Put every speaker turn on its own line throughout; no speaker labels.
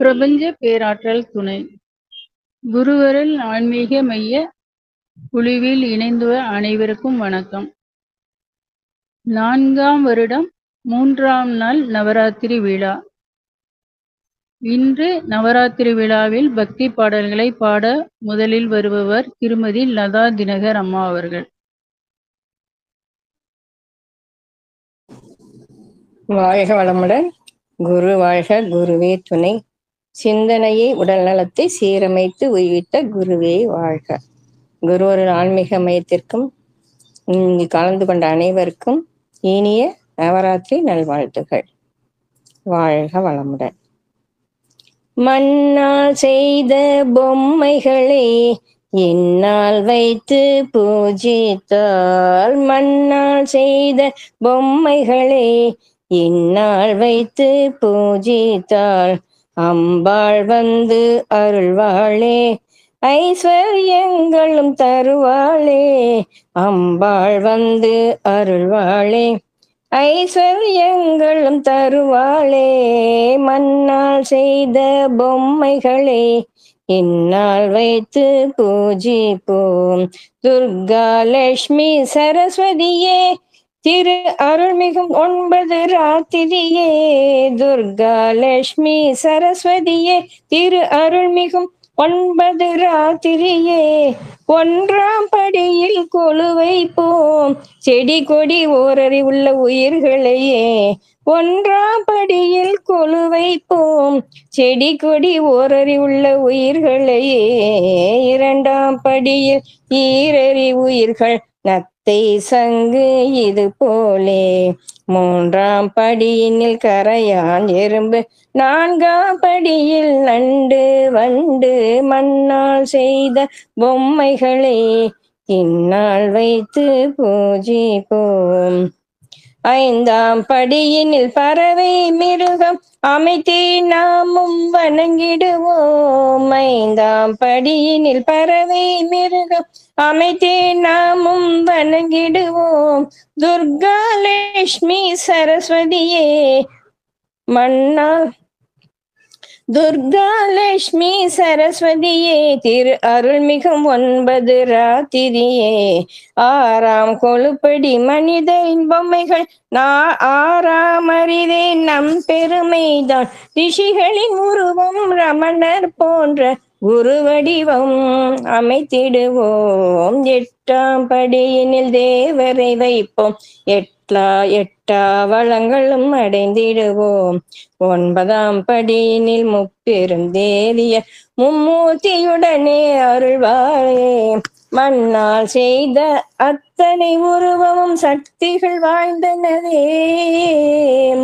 பிரபஞ்ச பேராற்றல் துணை. குருவருள் ஆன்மீக மைய குழுவில் இணைந்துள்ள அனைவருக்கும் வணக்கம். 4ஆம் வருடம் 3ஆம் நாள் நவராத்திரி விழா. இன்று நவராத்திரி விழாவில் பக்தி பாடல்களை பாட முதலில் வருபவர் திருமதி லதா தினகர் அம்மா அவர்கள்.
வாழ்க வளமுடன். குரு வாழ்க, குருவே துணை. சிந்தனையை உடல் நலத்தை சீரமைத்து உய்வித்த குருவே வாழ்க. குருவருள் ஆன்மீக மையத்திற்கும் இங்கு கலந்து கொண்ட அனைவருக்கும் இனிய நவராத்திரி நல்வாழ்த்துகள். வாழ்க வளமுடன். மண்ணால் செய்த பொம்மைகளை என்னால் வைத்து பூஜித்தால், மண்ணால் செய்த பொம்மைகளை என்னால் வைத்து பூஜித்தாள், அம்பாள் வந்து அருள்வாளே, ஐஸ்வர்யங்களும் தருவாளே, அம்பாள் வந்து அருள்வாளே, ஐஸ்வர்யங்களும் தருவாளே. மண்ணால் செய்த பொம்மைகளை என்னால் வைத்து பூஜிப்போம். துர்கா லட்சுமி சரஸ்வதியே, திரு அருள்மிகும் 9 ராத்திரியே. துர்கா லட்சுமி சரஸ்வதியே, திரு அருள்மிகும் 9 ராத்திரியே. 1ஆம் படியில் கொலுவை போம், செடி கொடி ஓரறி உள்ள உயிர்களையே. 1ஆம் படியில் கொலுவை போம், செடி கொடி ஓரறி உள்ள உயிர்களையே. 2ஆம் படியில் ஈரறி உயிர்கள், நத்தை சங்கு இது போலே. 3ஆம் படியினில் கரையான் எறும்பு, 4ஆம் படியில் நண்டு வண்டு. மண்ணால் செய்த பொம்மைகளை இந்நாள் வைத்து பூஜிப்போம். 5ஆம் படியினில் பறவை மிருகம் அமைத்தே நாமும் வணங்கிடுவோம். 5ஆம் படியினில் பறவை மிருகம் அமைத்தே நாமும் வணங்கிடுவோம். துர்கா லட்சுமி சரஸ்வதியே, மண்ணால் துர்கா லட்சுமி சரஸ்வதியே, திரு அருள்மிகும் 9 ராத்திரியே. 6ஆம் கொழுப்படி மனிதரின் பொம்மைகள், 6ஆம் அறிவே நம் பெருமைதான். ரிஷிகளின் உருவம் ரமணர் போன்ற குருவடிவம் அமைத்திடுவோம். 8ஆம் படியினில் தேவரை வைப்போம், எட்டா வளங்களும் அடைந்திடுவோம். 9ஆம் படியினில் முப்பெரும் தேவிய மும்மூர்த்தியுடனே அருள்வாளே. மண்ணால் செய்த அத்தனை உருவமும் சக்திகள் வாய்ந்தனவே.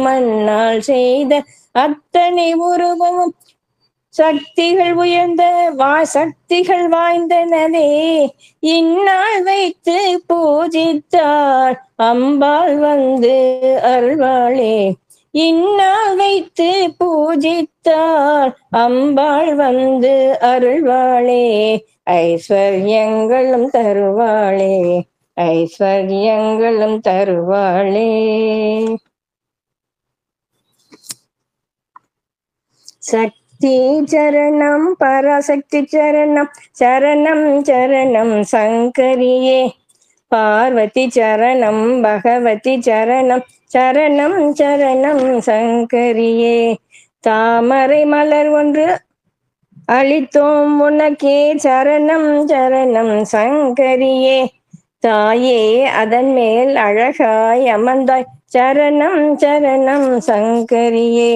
மண்ணால் செய்த அத்தனை உருவமும் சக்திகள் உயர்ந்த சக்திகள் வாய்ந்தனவே. இந்நாள் வைத்து பூஜித்தாள், அம்பாள் வந்து அருள்வாளே. இந்நாள் வைத்து பூஜித்தாள், அம்பாள் வந்து அருள்வாளே. ஐஸ்வர்யங்களும் தருவாளே, ஐஸ்வர்யங்களும் தருவாளே. சக்தி சரணம், பராசக்தி சரணம், சரணம் சரணம் சங்கரியே. பார்வதி சரணம், பகவதி சரணம், சரணம் சரணம் சங்கரியே. தாமரை மலர் ஒன்று அளித்தோம் உனக்கே, சரணம் சரணம் சங்கரியே. தாயே அதன் மேல் அழகாய் அமர்ந்தாய், சரணம் சரணம் சங்கரியே.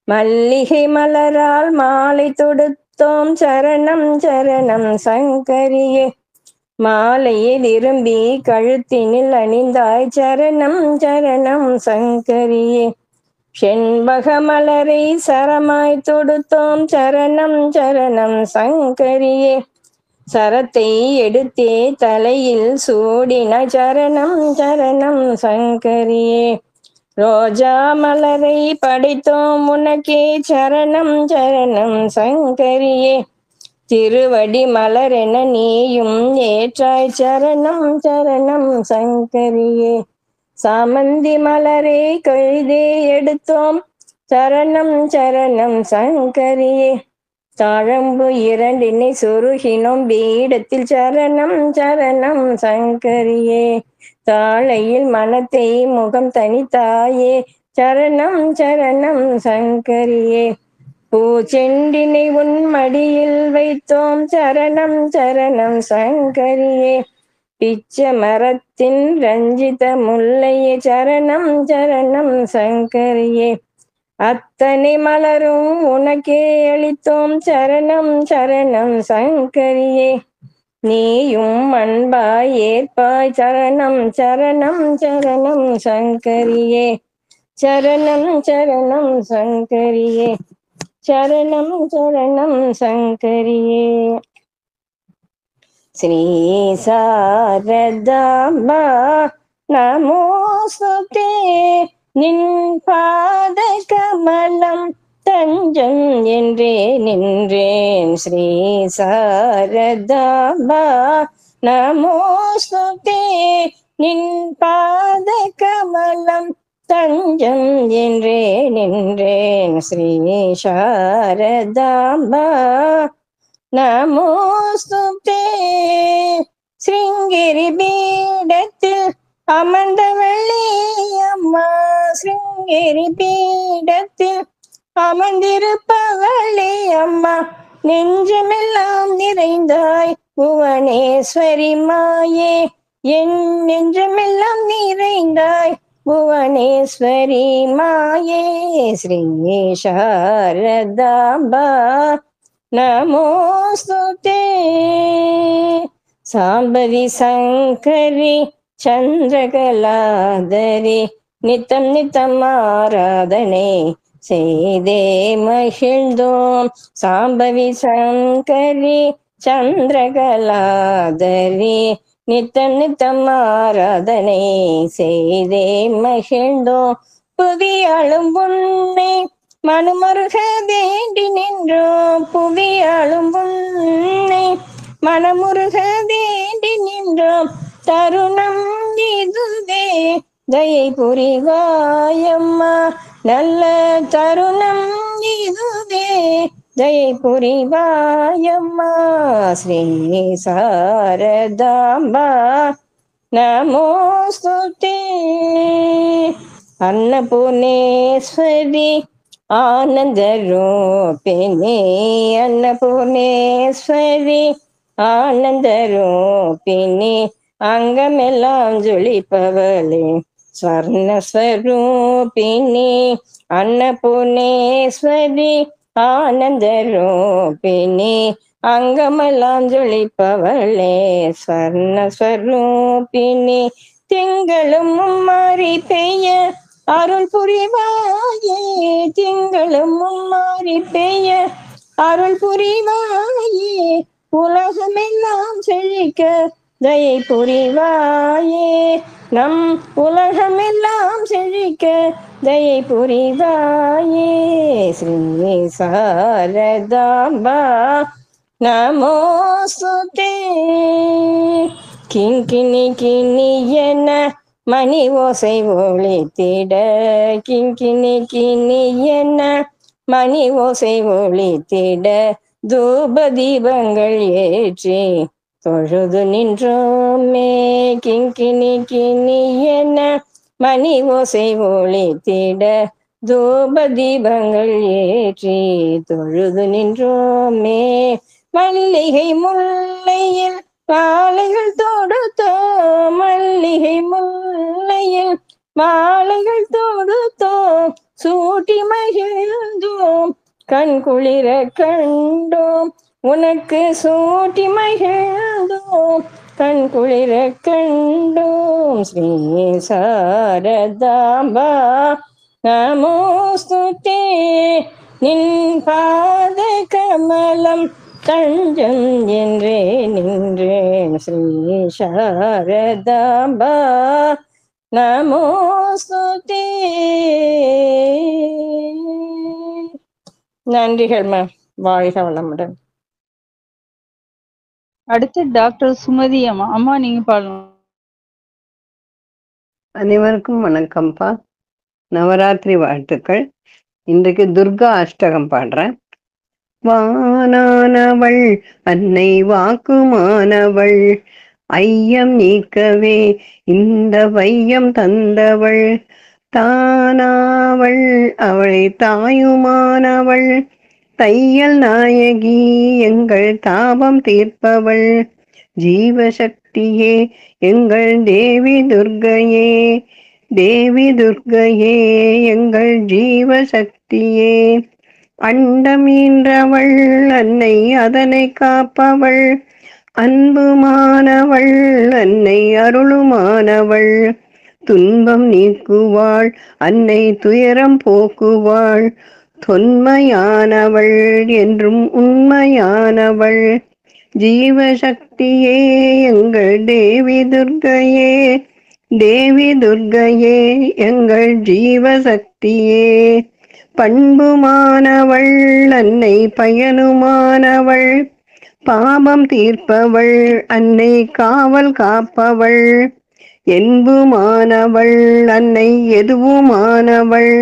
மல்லிகை மலரால் மாலை தொடுத்தோம், சரணம் சரணம் சங்கரியே. மாலையை விரும்பி கழுத்தினில் அணிந்தாய், சரணம் சரணம் சங்கரியே. செண்பக மலரை சரமாய் தொடுத்தோம், சரணம் சரணம் சங்கரியே. சரத்தை எடுத்தே தலையில் சூடினாய், சரணம் சரணம் சங்கரியே. ரோஜா மலரை படைத்தோம் உனக்கே, சரணம் சரணம் சங்கரியே. திருவடி மலரென நீயும் ஏற்றாய், சரணம் சரணம் சங்கரியே. சாமந்தி மலரை கழுதே எடுத்தோம், சரணம் சரணம் சங்கரியே. தாழம்பு இரண்டினை சொருகினோம் பீடத்தில் சரணம் சரணம் சங்கரியே. தாளையில் மனத்தை முகம் தனித்தாயே சரணம் சரணம் சங்கரியே. பூச்செண்டினை உன் மடியில் வைத்தோம் சரணம் சரணம் சங்கரியே. பிச்ச மரத்தின் ரஞ்சித முல்லையே சரணம் சரணம் சங்கரியே. அத்தனை மலரும் உனக்கே அளித்தோம் சரணம் சரணம் சங்கரியே. நீயும் அன்பாய் ஏற்பாய் சரணம் சரணம் சரணம் சங்கரியே. சரணம் சரணம் சங்கரியே. சரணம் சரணம் சங்கரியே. ஸ்ரீ சாரதாம்பா நமோஸ்துதே. நின் பாத கமலம் தஞ்சம் என்றே நின்றேன். ஸ்ரீ சாரதாம்பா நமோஸ்துதே. நின் பாத கமலம் தஞ்சம் என்றே நின்றேன். ஸ்ரீ சாரதாம்பா நமோஸ்துதே. ஸ்ருங்கேரி பீடத்தில் அமர்ந்தவளே அம்மா. ஸ்ருங்கேரி பீடத்தில் அமர்ந்திருப்பவளே அம்மா. நெஞ்சமெல்லாம் நிறைந்தாய் புவனேஸ்வரி மாயே. என் நெஞ்சமெல்லாம் நிறைந்தாய் புவனேஸ்வரி மாயே. ஸ்ரீ சாரதாம்பா நமோஸ்துதே. சாம்பவி சங்கரி சந்திரகலாதரி நித்தம் நித்தம் ஆராதனை செய்தே மகிழ்ந்தோம். சாம்பவி சங்கரி சந்திரகலாதரி நித்தம் நித்தம் ஆராதனை செய்தே மகிழ்ந்தோம். புவியாளும் உன்னை மனுமருக வேண்டி நின்றோம். புவியாளும் உன்னை மனமுருக வேண்டி நின்றோம். தருணம் இதுவே தயை புரிவாயம்மா. நல்ல தருணம் இதுவே தயை புரிவாயம்மா. ஸ்ரீ சாரதாம்பா நமோஸ்துதே. அன்னபூர்ணேஸ்வரி ஆனந்த ரூபிணி. அன்னபூர்ணேஸ்வரி ஆனந்த ரூபிணி. அங்கமெல்லாம் ஜொலிப்பவளே ஸ்வர்ணஸ்வரூபிணி. அன்னபூர்ணேஸ்வரி ஆனந்த ரூபிணி. அங்கமெல்லாம் ஜொலிப்பவளே ஸ்வர்ணஸ்வரூபிணி. திங்களும் மாறி பெய்ய அருள் புரிவாயே. திங்களும் மாறி பெய்ய அருள் புரிவாயே. உலகமெல்லாம் செழிக்க தயை புரிவாயே. நம் உலகமெல்லாம் செழிக்க தயை புரிவாயே. ஸ்ரீ சாரதாம்பா நமோஸ்துதே. கிங்கினி கிணியன மணி ஓசை ஒளித்திட. கிங்கினி கிணியன மணி ஓசை ஒளித்திட. தூப தீபங்கள் ஏற்றி தொழுது நின்றோமே. கிங்கினி கிணியன மணி ஓசை ஒளித்திட. தூப தீபங்கள் ஏற்றி தொழுது நின்றோமே. மல்லிகை முல்லையில் மாலைகள் தொடுத்தோம். மல்லிகை முல்லையில் மாலைகள் தொடுத்தோம். சூட்டி மகிழ்ந்தோம் கண் குளிர கண்டோம். உனக்கு சூட்டி மகிழ்ந்தோம் கண் குளிர கண்டோம். ஸ்ரீ சாரதாம்பா நமோஸ்துதே. நின் பாத கமலம் தஞ்சம் என்றே நின்றேன். ஸ்ரீ சாரதாம்பா நமோஸ்துதே. நன்றிகள் மேம். வாழ்க வளமுடன்.
அடுத்து டாக்டர் சுமதி அம்மா. அம்மா நீங்க பாடலாம்.
அனைவருக்கும் வணக்கம்ப்பா. நவராத்திரி வாழ்த்துக்கள். இன்றைக்கு துர்கா அஷ்டகம் பாடுறேன். வானானவள் அன்னை வாக்குமானவள், ஐயம் நீக்கவே இந்த வையம் தந்தவள். தானாவள் அவளை தாயுமானவள், தையல் நாயகி எங்கள் தாபம் தீர்ப்பவள். ஜீவசக்தியே எங்கள் தேவி துர்க்கையே, தேவி துர்க்கையே எங்கள் ஜீவசக்தியே. அண்டம் ஈன்றவள் அன்னை அதனை காப்பவள், அன்புமானவள் அன்னை அருளுமானவள். துன்பம் நீக்குவாள் அன்னை துயரம் போக்குவாள், தொன்மையானவள் என்றும் உண்மையானவள். ஜீவசக்தியே எங்கள் தேவி துர்க்கையே, தேவி துர்க்கையே எங்கள் ஜீவசக்தியே. பண்புமானவள் அன்னை பயனுமானவள், பாபம் தீர்ப்பவள் அன்னை காவல் காப்பவள். என்புமானவள் அன்னை எதுவுமானவள்,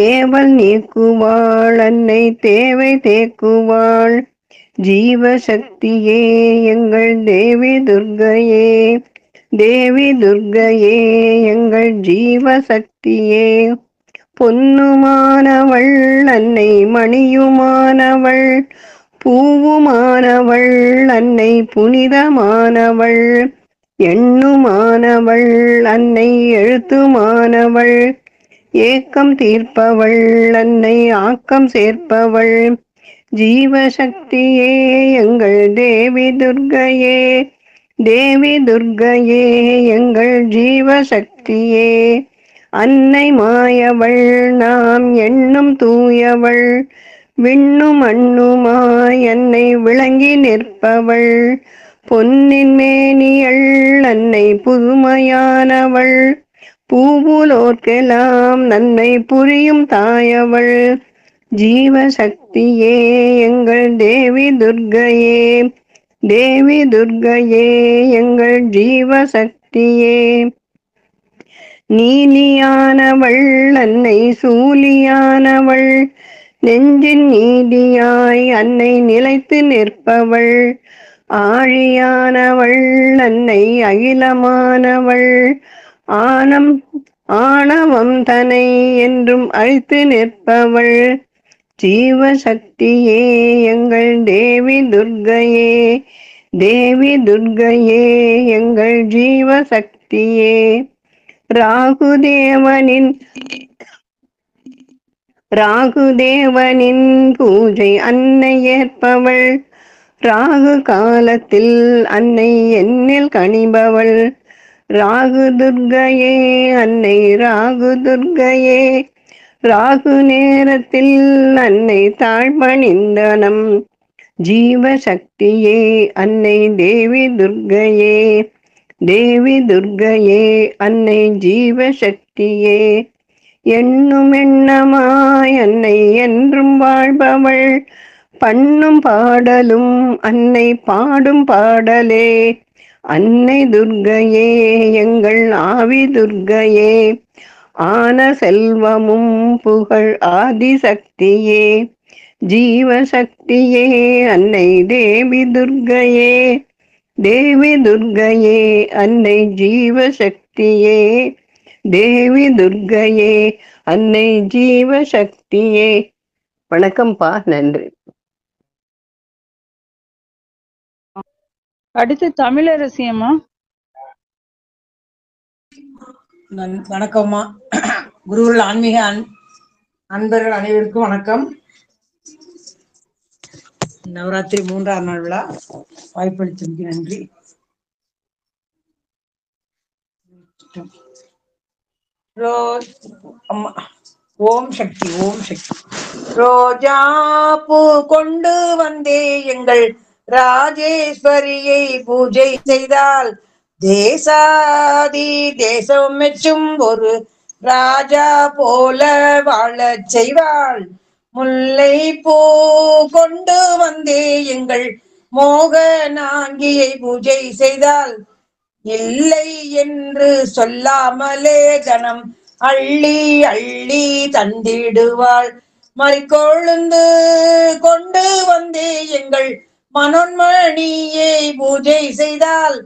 ஏவல் நீக்குவாள் அன்னை தேவை தேக்குவாள். ஜீவசக்தியே எங்கள் தேவி துர்க்கையே, தேவி துர்க்கையே எங்கள் ஜீவசக்தியே. பொன்னுமானவள் அன்னை மணியுமானவள், பூவுமானவள் அன்னை புனிதமானவள். எண்ணுமானவள் அன்னை எழுத்துமானவள், ஏக்கம் தீர்ப்பவள் அன்னை ஆக்கம் சேர்ப்பவள். ஜீவசக்தியே எங்கள் தேவி துர்க்கையே, தேவி துர்க்கையே எங்கள் ஜீவசக்தியே. அன்னை மாயவள் நாம் எண்ணும் தூயவள், விண்ணும் மண்ணுமாய் அன்னை விளங்கி நிற்பவள். பொன்னின் மேனியள் அன்னை புதுமையானவள், பூவுலோர்க்கெல்லாம் நன்மை புரியும் தாயவள். ஜீவசக்தியே எங்கள் தேவி துர்க்கையே, தேவி துர்க்கையே எங்கள் ஜீவசக்தியே. நீலியானவள் அன்னை சூலியானவள், நெஞ்சின் நீதியாய் அன்னை நிலைத்து நிற்பவள். ஆழியானவள் அன்னை அகிலமானவள், ஆணவம் தனை என்றும் அழித்து நிற்பவள். ஜீவசக்தியே எங்கள் தேவி துர்க்கையே, தேவி துர்க்கையே எங்கள் ஜீவசக்தியே. ராகுதேவனின் பூஜை அன்னை ஏற்பவள், ராகு காலத்தில் அன்னை எண்ணில் கனிபவள். ராகு துர்க்கையே அன்னை ராகு துர்க்கையே, ராகு நேரத்தில் அன்னை தாழ்பணிந்தனம். ஜீவசக்தியே அன்னை தேவி துர்க்கையே, தேவி துர்க்கையே அன்னை ஜீவசக்தியே. எண்ணும் எண்ணமாய் அன்னை என்றும் வாழ்பவள், பண்ணும் பாடலும் அன்னை பாடும் பாடலே. அன்னை துர்க்கையே எங்கள் ஆவி துர்க்கையே, ஆன செல்வமும் புகழ் ஆதிசக்தியே. ஜீவசக்தியே அன்னை தேவி துர்க்கையே, தேவி துர்க்கையே அன்னை ஜீவசக்தியே. தேவி துர்க்கையே அன்னை ஜீவசக்தியே. வணக்கம்ப்பா, நன்றி.
அடுத்து தமிழரசி அம்மா.
வணக்கம்மா. குருவில் ஆன்மீக அன்பர்கள் அனைவருக்கும் வணக்கம். நவராத்திரி 3ஆம் நாள் விழா வாய்ப்பளித்தமைக்கு நன்றி. ஓம் சக்தி, ஓம் சக்தி. ரோஜா பூ கொண்டு வந்தே எங்கள் ராஜேஸ்வரியை பூஜை செய்தால், தேசாதி தேசம் மெச்சும் ஒரு ராஜா போல வாழச் செய்வாள். முல்லை பூ கொண்டு வந்தே எங்கள் மோகனாங்கியை பூஜை செய்தால், இல்லை என்று சொல்லாமலே தனம் அள்ளி அள்ளி தந்திடுவாள். மறிக்கொழுந்து கொண்டு வந்தே எங்கள் மனோன்மணியை பூஜை செய்தால்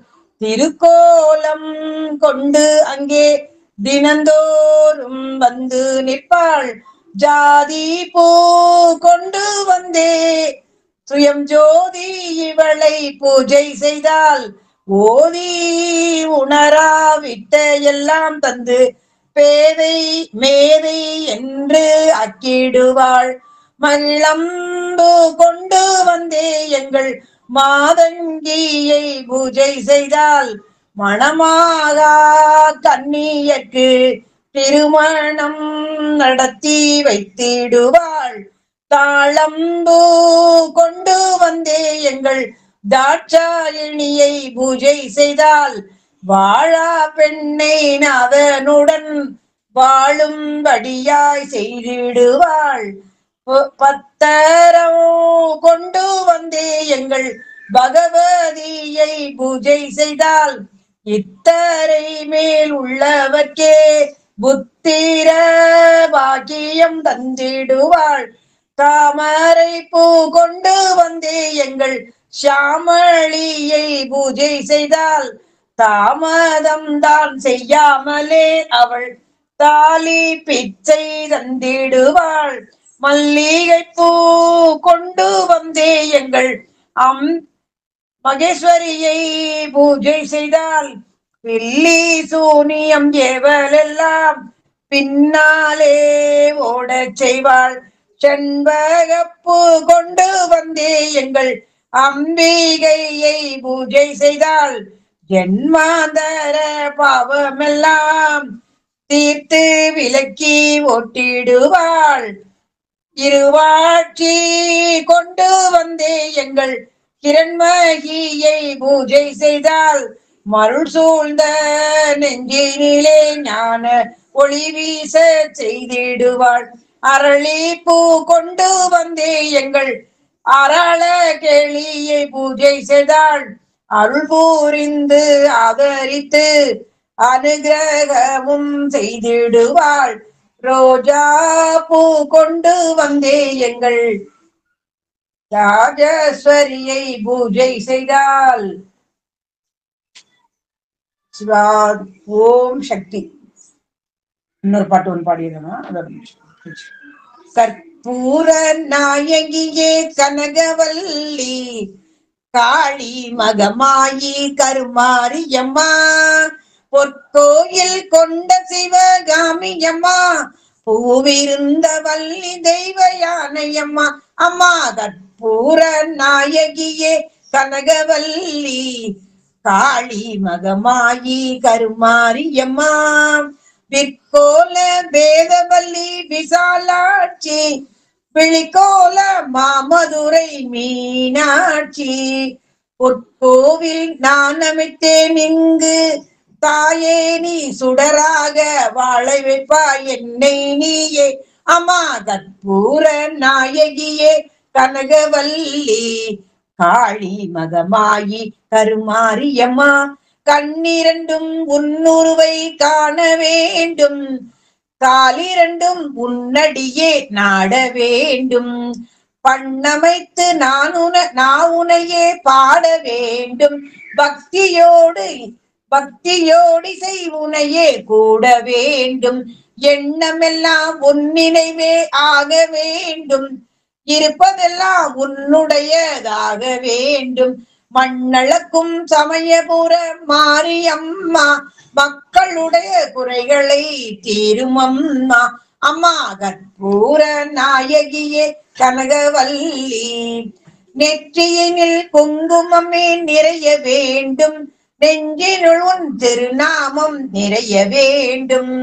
திருக்கோலம் கொண்டு அங்கே தினந்தோறும் வந்து நிற்பாள். ஜாதி பூ கொண்டு வந்தே சுயம் ஜோதி இவளை பூஜை செய்தால் ஓதி உணரா விட்ட எல்லாம் தந்து பேதை மேதை என்று அக்கிடுவாள். மல்லம்பு கொண்டு வந்தே எங்கள் மாதங்கியை பூஜை செய்தால் மணமாக கன்னியற்கு திருமணம் நடத்தி வைத்திடுவாள். தாளம்பூ கொண்டு வந்தே எங்கள் தாட்சாயணியை பூஜை செய்தால் வாழா பெண்ணை அதனுடன் வாழும்படியாய் செய்திடுவாள். பத்தரம் கொண்டு வந்தே எங்கள் பகவதியை பூஜை செய்தால் இத்தரை மேல் உள்ளவர்க்கே புத்திர பாக்கியம் தந்திடுவாள். தாமரை பூ கொண்டு வந்தே எங்கள் ஷாமளியை பூஜை செய்தால் தாமதம் தான் செய்யாமலே அவள் தாலி பிச்சை தந்திடுவாள். மல்லிகை பூ கொண்டு வந்தே எங்கள் மகேஸ்வரியை பூஜை செய்தால் பில்லி சூனியம் ஏவலெல்லாம் பின்னாலே ஓடச் செய்வாள். செண்பகப்பூ கொண்டு வந்தே எங்கள் அம்பிகையை பூஜை செய்தால் ஜென்மாந்தர பாவமெல்லாம் தீர்த்து விலக்கி ஓட்டிடுவாள். இருவாட்சி கொண்டு வந்தே எங்கள் கிரண்மகியை பூஜை செய்தால் மருள் சூழ்ந்த நெஞ்சினிலே ஞான ஒளி வீச செய்திடுவாள். அரளி பூ கொண்டு வந்தே எங்கள் அரள கேளியை பூஜை செய்தாள் அருள் பூரிந்து ஆதரித்து அனுகிரகமும் செய்திடுவாள். ரோஜா பூ கொண்டு வந்தே எங்கள் ராஜேஸ்வரியை பூஜை செய்தால் சிவா ஓம் சக்தி. இன்னொரு பாட்டு ஒன்று பாடியிருந்தேன்னா கற்பூர நாயகியே கனகவல்லி காளி மகமாயி கருமாரியம்மா பொற்கோயில் கொண்ட சிவகாமியம்மா பூவிருந்த வள்ளி தெய்வ யானையம்மா அம்மா கற்பூர நாயகியே கனகவல்லி காளி மகமாயி கருமாரியம்மா விற்கோல வேதவல்லி விசாலாட்சி விழிக்கோல மாமதுரை மீனாட்சி பொற்கோவில் நான் அமைத்தேன் இங்கு தாயே நீ சுடராக வாழ வைப்பாய் என்னை நீயே அம்மா கற்பூர நாயகியே கனகவல்லி காளி மகமாயி கருமாரியம்மா கண்ணிரண்டும் உன்னுருவை காண வேண்டும் காலிரண்டும் உன்னடியே நாட வேண்டும் பண்ணமைத்து நான் உனையே பாட வேண்டும் பக்தியோடு செய்வுனையே கூட வேண்டும் எண்ணமெல்லாம் உன் நினைவே ஆக வேண்டும் இருப்பதெல்லாம் உன்னுடையதாக வேண்டும் மண்ணளக்கும் சமயபுர மாரியம்மா மக்களுடைய குறைகளை தீரும் அம்மா அம்மா கற்பூர நாயகியே கனகவல்லி நெற்றியினில் குங்குமமே நிறைய வேண்டும் நெஞ்சினுள் உன் திருநாமம் நிறைய வேண்டும்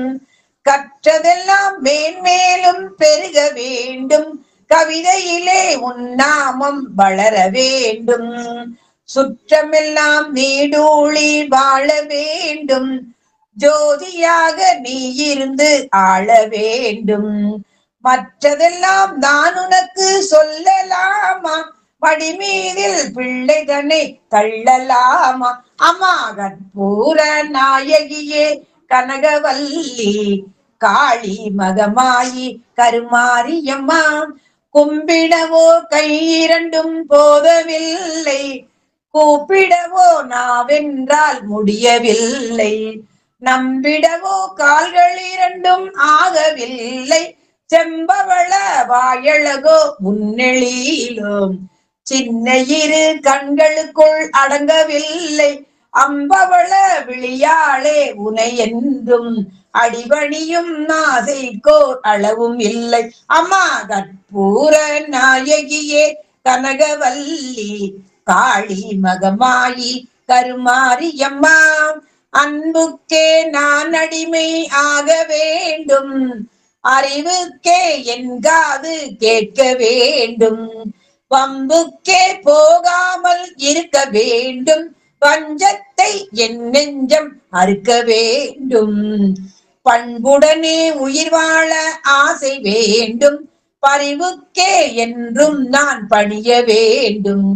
கற்றதெல்லாம் மேன்மேலும் பெருக வேண்டும் கவிதையிலே உன் நாமம் வளர வேண்டும் சுற்றமெல்லாம் நீடூழி வாழ வேண்டும் ஜோதியாக நீ இருந்து ஆள வேண்டும் மற்றதெல்லாம் நான் உனக்கு சொல்லலாமா மடிமீதில் பிள்ளைதனை தள்ளலாமா அம்மா கற்பூர நாயகியே கனகவல்லி
காளி மகமாயி கருமாரியம்மா கும்பிடவோ கை இரண்டும் போதவில்லை, கூப்பிடவோ நாவென்றால் முடியவில்லை, நம்பிடவோ கால்கள் இரண்டும் ஆகவில்லை, செம்பவள வாயழகோ முன்னெழிலோம் சின்ன இரு கண்களுக்குள் அடங்கவில்லை, அம்பவள விழியாளே உனை என்றும் அடிபணியும் நாசைக்கோர் அளவும் இல்லை. அம்மா கற்பூர நாயகியே கனகவல்லி காளி மகமாயி கருமாரியம்மா அன்புக்கே நான் அடிமை ஆக வேண்டும், அறிவுக்கே என் காது கேட்க வேண்டும், வம்புக்கே போகாமல் இருக்க வேண்டும், பஞ்சத்தை என் நெஞ்சம் அறுக்க வேண்டும், பண்புடனே உயிர் வாழ ஆசை வேண்டும், பரிவுக்கே என்றும் நான் பணிய வேண்டும்,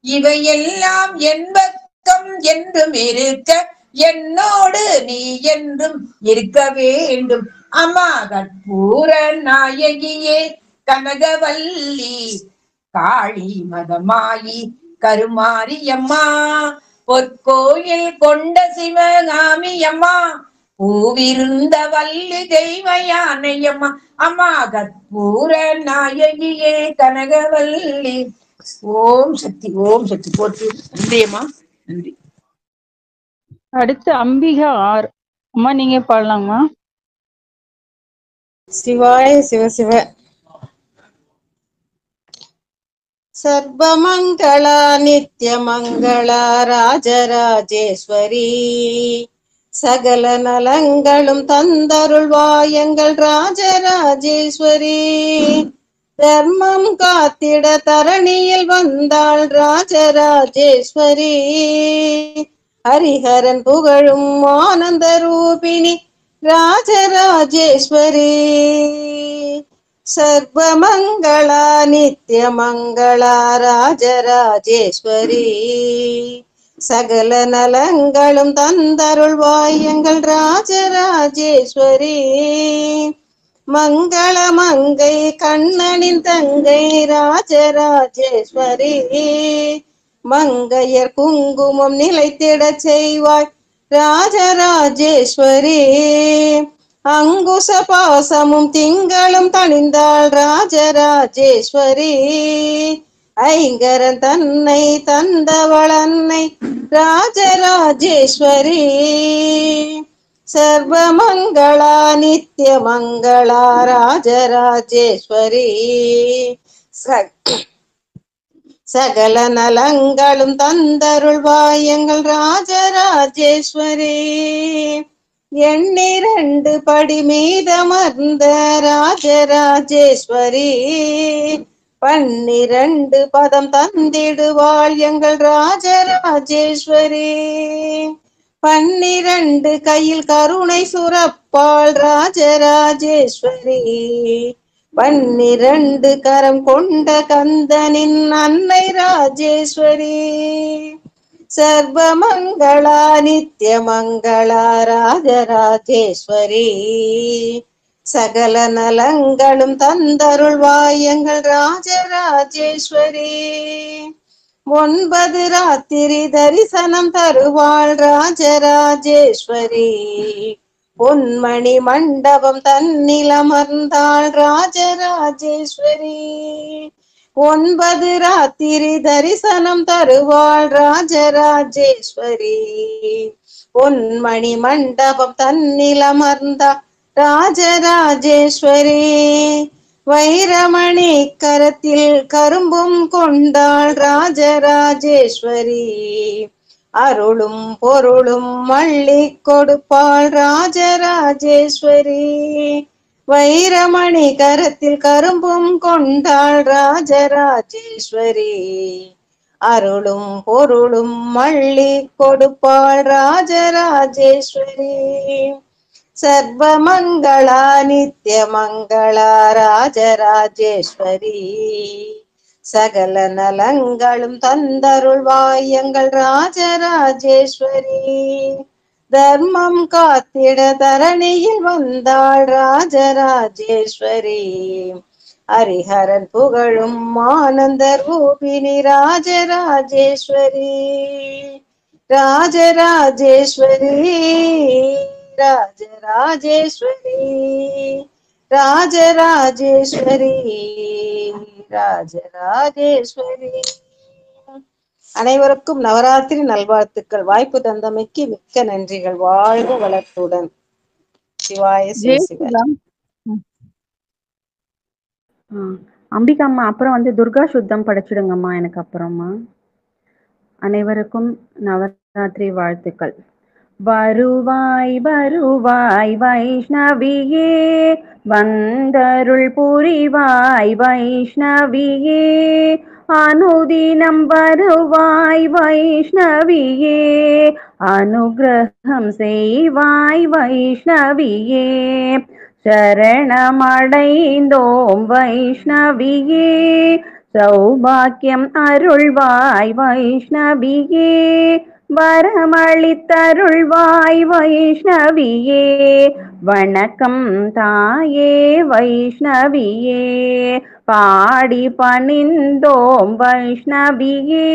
இவையெல்லாம் என் பக்கம் என்றும் இருக்க என்னோடு நீ என்றும் இருக்க வேண்டும். அம்மா கற்பூர நாயகியே கனகவல்லி காளி மகமாயி கருமாரியம்மா பொற்கோயில் கொண்ட சிவகாமியம்மா பூவிருந்த வள்ளி தெய்வ யானையம்மா. அம்மா கற்பூர நாயகியே கனகவல்லி. ஓம் சக்தி போற்றி. நன்றியம்மா, நன்றி.
அடுத்து அம்பிகா ஆர். அம்மா நீங்க பாடலாங்கம்மா.
சிவாய சிவசிவ. சர்வமங்களா நித்யமங்களா ராஜராஜேஸ்வரி சகல நலங்களும் தந்தருள்வாயங்கள் ராஜராஜேஸ்வரி தர்மம் காத்திட தரணியில் வந்தாள் ராஜராஜேஸ்வரி ஹரிஹரன் புகழும் ஆனந்த ரூபிணி ராஜராஜேஸ்வரி சர்வமங்களா நித்யமங்களா ராஜராஜேஸ்வரி சகல நலங்களும் தந்தருள்வாயங்கள் ராஜராஜேஸ்வரி மங்கள மங்கை கண்ணனின் தங்கை ராஜராஜேஸ்வரி மங்கையர் குங்குமம் நிலைத்திடச் செய்வாய் ராஜராஜேஸ்வரி அங்குச பாசமும் திங்களும் தணிந்தாள் ராஜராஜேஸ்வரி ஐங்கரன் தன்னை தந்தவளன்னை ராஜராஜேஸ்வரி சர்வமங்களா நித்யமங்களா ராஜராஜேஸ்வரி சகல நலங்களும் தந்தருள்வாயங்கள் ராஜராஜேஸ்வரி எண்ணிரண்டு படி மீதமர்ந்த ராஜராஜேஸ்வரி 12 பதம் தந்திடுவாள் எங்கள் ராஜராஜேஸ்வரி 12 கையில் கருணை சுரப்பாள் ராஜராஜேஸ்வரி 12 கரம் கொண்ட கந்தனின் அன்னை ராஜேஸ்வரி சர்வமங்களா நித்யமங்களா ராஜராஜேஸ்வரி சகல நலங்களும் தந்தருள்வாயங்கள் ராஜராஜேஸ்வரி 9 ராத்திரி தரிசனம் தருவாள் ராஜராஜேஸ்வரி பொன்மணி மண்டபம் தன்னில் அமர்ந்தாள் ராஜராஜேஸ்வரி 9 ராத்திரி தரிசனம் தருவாள் ராஜராஜேஸ்வரி பொன்மணி மண்டபம் தன்னில் அமர்ந்தாள் ராஜராஜேஸ்வரி வைரமணி கரத்தில் கரும்பும் கொண்டாள் ராஜராஜேஸ்வரி அருளும் பொருளும் மள்ளி கொடுப்பாள் ராஜராஜேஸ்வரி வைரமணி கரத்தில் கரும்பும் கொண்டாள் ராஜராஜேஸ்வரி அருளும் பொருளும் மள்ளி கொடுப்பாள் ராஜராஜேஸ்வரி சர்வமங்களா நித்யமங்களா ராஜராஜேஸ்வரி சகல நலங்களும் தந்தருள்வாயங்கள் ராஜராஜேஸ்வரி தர்மம் காத்திட தரணியில் வந்தாள் ராஜராஜேஸ்வரி. ஹரிஹரன் புகழும் ஆனந்த ரூபிணி ராஜராஜேஸ்வரி. ராஜராஜேஸ்வரி ராஜராஜேஸ்வரி ராஜராஜேஸ்வரி ராஜராஜேஸ்வரி. அனைவருக்கும் நவராத்திரி நல்வாழ்த்துக்கள். வாய்ப்பு தந்தமைக்கு மிக்க நன்றிகள். வாழ்க வளத்துடன். சிவாய சிவசிவ.
ஜெயசுதாம்.
அம்பிகாம்மா அப்புறம் வந்து துர்கா சுத்தம் படிச்சிடுங்கம்மா எனக்கு அப்புறமா. அனைவருக்கும் நவராத்திரி வாழ்த்துக்கள். வருவாய் வருவாய் வைஷ்ணவியே, வந்தருள் புரிவாய் வைஷ்ணவியே, அனுதினம் வருவாய் வைஷ்ணவியே, அனுகிரகம் செய்வாய் வைஷ்ணவியே, சரணமடைந்தோம் வைஷ்ணவியே, சௌபாக்கியம் அருள்வாய் வைஷ்ணவியே, வரமளித்தருள்வாய் வைஷ்ணவியே, வணக்கம் தாயே வைஷ்ணவியே, பாடி பணிந்தோம் வைஷ்ணவியே,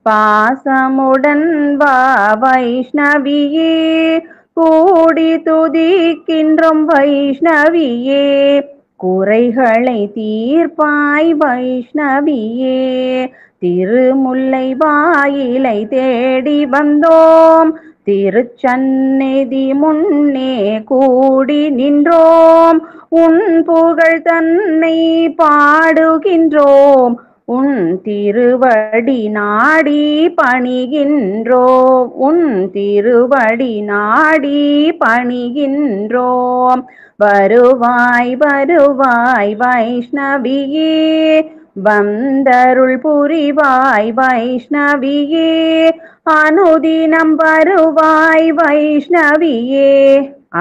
பாசமுடன் வா வைஷ்ணவியே, கூடி துதிக்கின்றோம் வைஷ்ணவியே, குறைகளை தீர்ப்பாய் வைஷ்ணவியே, திருமுல்லை வாயிலை தேடி வந்தோம், திருச்சந்நிதி முன்னே கூடி நின்றோம், உன் புகழ் தன்னை பாடுகின்றோம், உன் திருவடி நாடி பணிகின்றோம், உன் திருவடி நாடி பணிகின்றோம். வருவாய் வருவாய் வைஷ்ணவியே, வந்தருள் புரிவாய் வைஷ்ணவியே, அனுதினம் வருவாய் வைஷ்ணவியே,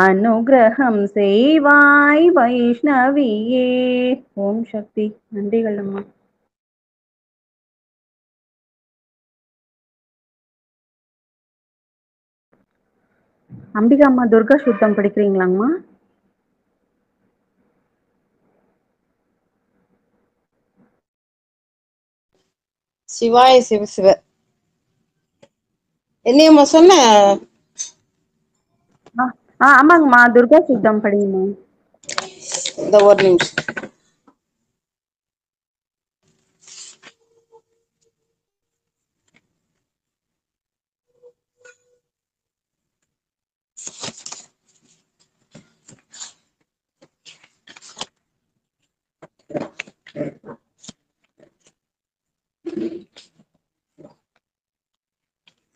அனுகிரகம் செய்வாய் வைஷ்ணவியே. ஓம் சக்தி. நன்றிகள் அம்மா. அம்பிகா அம்மா துர்கா சுத்தம் படிக்கிறீங்களாங்கம்மா?
சிவாய சிவசிவ. என்னையம்மா சொன்ன?
ஆமாங்கம்மா, துர்கா சுத்தம் படிங்கம்மா.
இந்த ஒரு நிமிஷம்.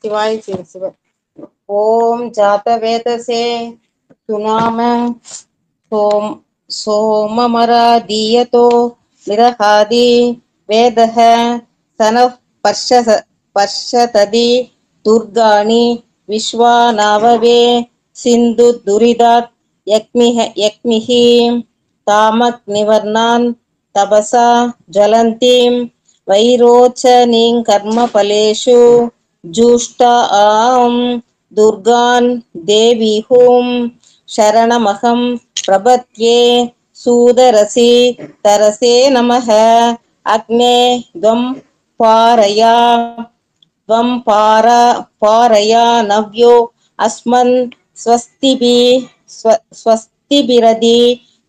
சிவாய சிவசிவ. ஓம் ஜாதவேதசே சுநாம சோமமராதீயதோ நிரகாதி வேதஹ சனஃ பர்ஷததி துர்காணி விஸ்வானாவவே சிந்து துரிதாத் யக்மிஹி தாமக் நிவர்ணான் தபசா ஜலந்தீம் வைரோச்சனீங் கர்ம பலேஷு ஜூஷ்டா ஆம் துர்கான் தேவிஹூம் சரணமகம் பிரபத்யே சூதரசி தரசே நமஹ அக்னே துவம் பாரயா நவ்யோ அஸ்மன் ஸ்வஸ்திபிரதி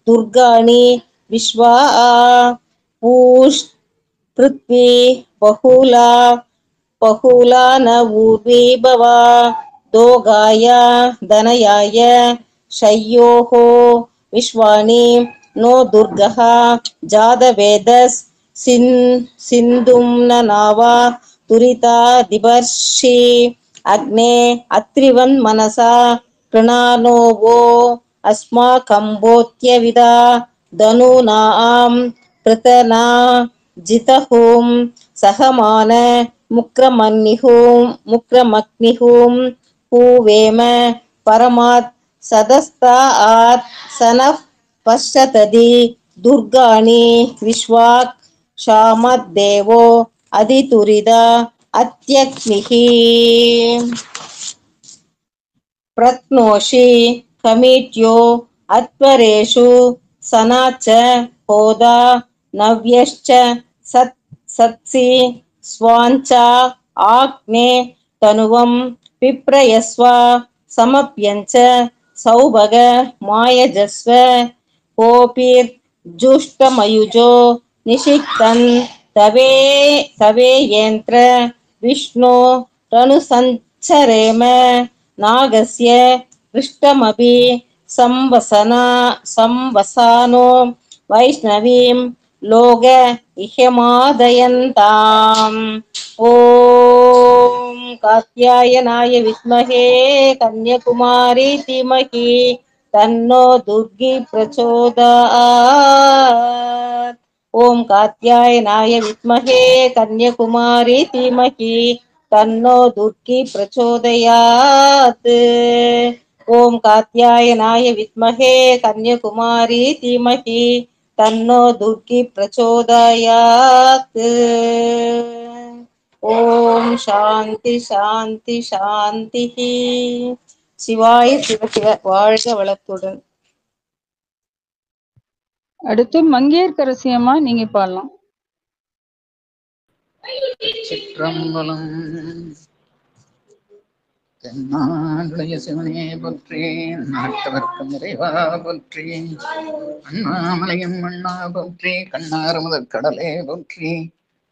துர்காணி விஸ்வா பூஷ் பிருத்வி பஹூலா ந ஊர்வி பவா தோகாய தனயாய ஷய்யோஹோ விஸ்வானி நோ துர்கஹ ஜாதவேதஸ் சிந்தும்ன நாவா துரிதா திபர்ஷி அக்னே அத்ரிவன் மனசா கிருணானோவோ அஸ்மா கம்போத்யவிதா தனுநாம் பிரதனா ஜிதஹூம் சகமான முக்ரமக்னிஹூம் பூவேம பரமாத் சதஸ்தா ஆத் சனஃப் பஷ்யததி துர்காணி விஸ்வாக் ஷாமத் தேவோ அதிதுரிதா அத்யக்னிஹி. प्रत्नोषि कमीट्यो अत्वरेषु सनाच होदा नव्यश्च सत्सि स्वाञ्चा आग्ने तनुवं पिप्रयस्व समप्यञ्च सौभग मायजस्व कोऽपिर्जुष्टमयुजो निषिक्तन् तवे यन्त्र विष्णो तनुसञ्चरेम नागस्य पृष्ठमपि संवसानो वैष्णवीं लोक इह्यमादयन्ताम्। ॐ कात्यायनाय विद्महे कन्याकुमारी धीमहि तन्नो दुर्गी प्रचोदयात्। ओम कात्यायनाय विद्महे कन्याकुमारी धीमहि तन्नो दुर्गी प्रचोदयात्। ओम कात्यायनाय विद्महे कन्याकुमारी धीमहि तन्नो दुर्गी प्रचोदयात्। ओम शांति शांति शांति। சிவாய சிவ சிவ. வாழ்க வளத்துடன்.
அடுத்து மங்கையர்க்கரசி அம்மா, நீங்க பாடலாம்.
சிற்றம்பலம். தென்னாடுடைய சிவனே போற்றி, நாட்டவர்க்கும் நிறைவா போற்றி, அண்ணாமலையும் அண்ணா போற்றி, கண்ணாறு முதற் கடலே போற்றி,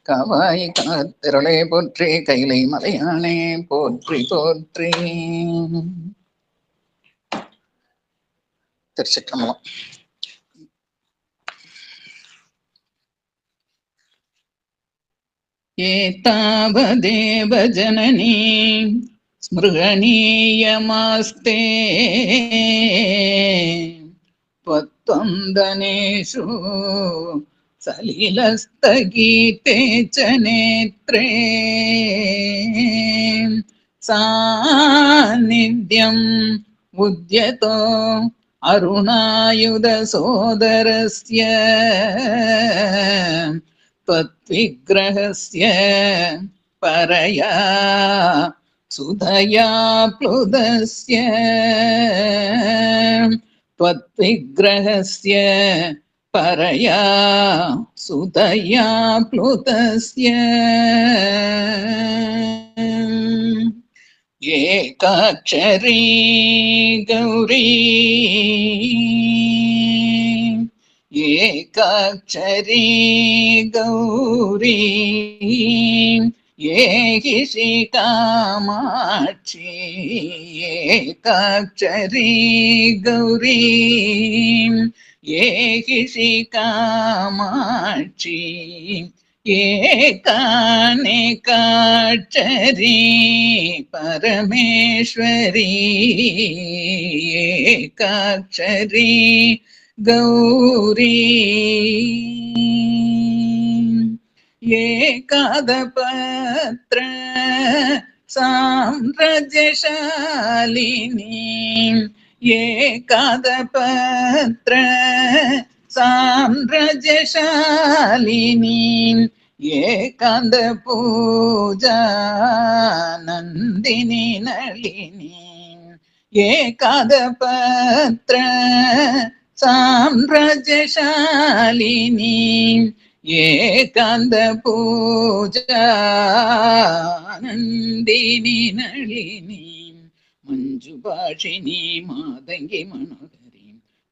காவாய் கனகத்திரளே போற்றி, கைலை மலையானே போற்றி போற்றி. திருச்சிற்றம்பலம். ஏதாவதேவ ஜனனி ஸ்மிருகணீயமாஸ்தே त्वत्वन्दनेषु सलिलस्तगीते च नेत्रे सान्निध्यम् उद्यतो अरुणायुधसोदरस्य त्वद्विग्रहस्य परया सुधया प्लुतस्य त्वद्विग्रहस्य परया सुधया प्लुतस्य एकाक्षरी गौरी एकाक्षरी गौरी ஏகிஷி காமாட்சி ஏகாட்சரி கௌரி ஏகிஷி காமாட்சி ஏகாநேகாட்சரி பரமேஸ்வரி ஏகாட்சரி கௌரி ஏகாதபத்ர சாம்ராஜ்யசாலினி ஏகாதபத்ர சாம்ராஜ்யசாலினி ஏகாந்த பூஜா நந்தினி நளினி ஏகாதபத்ர சாம்ராஜ்யசாலினி ஏகாந்த பூஜா நந்தினி நளினி மஞ்சுபாஷினி மாதங்கி மனோகரி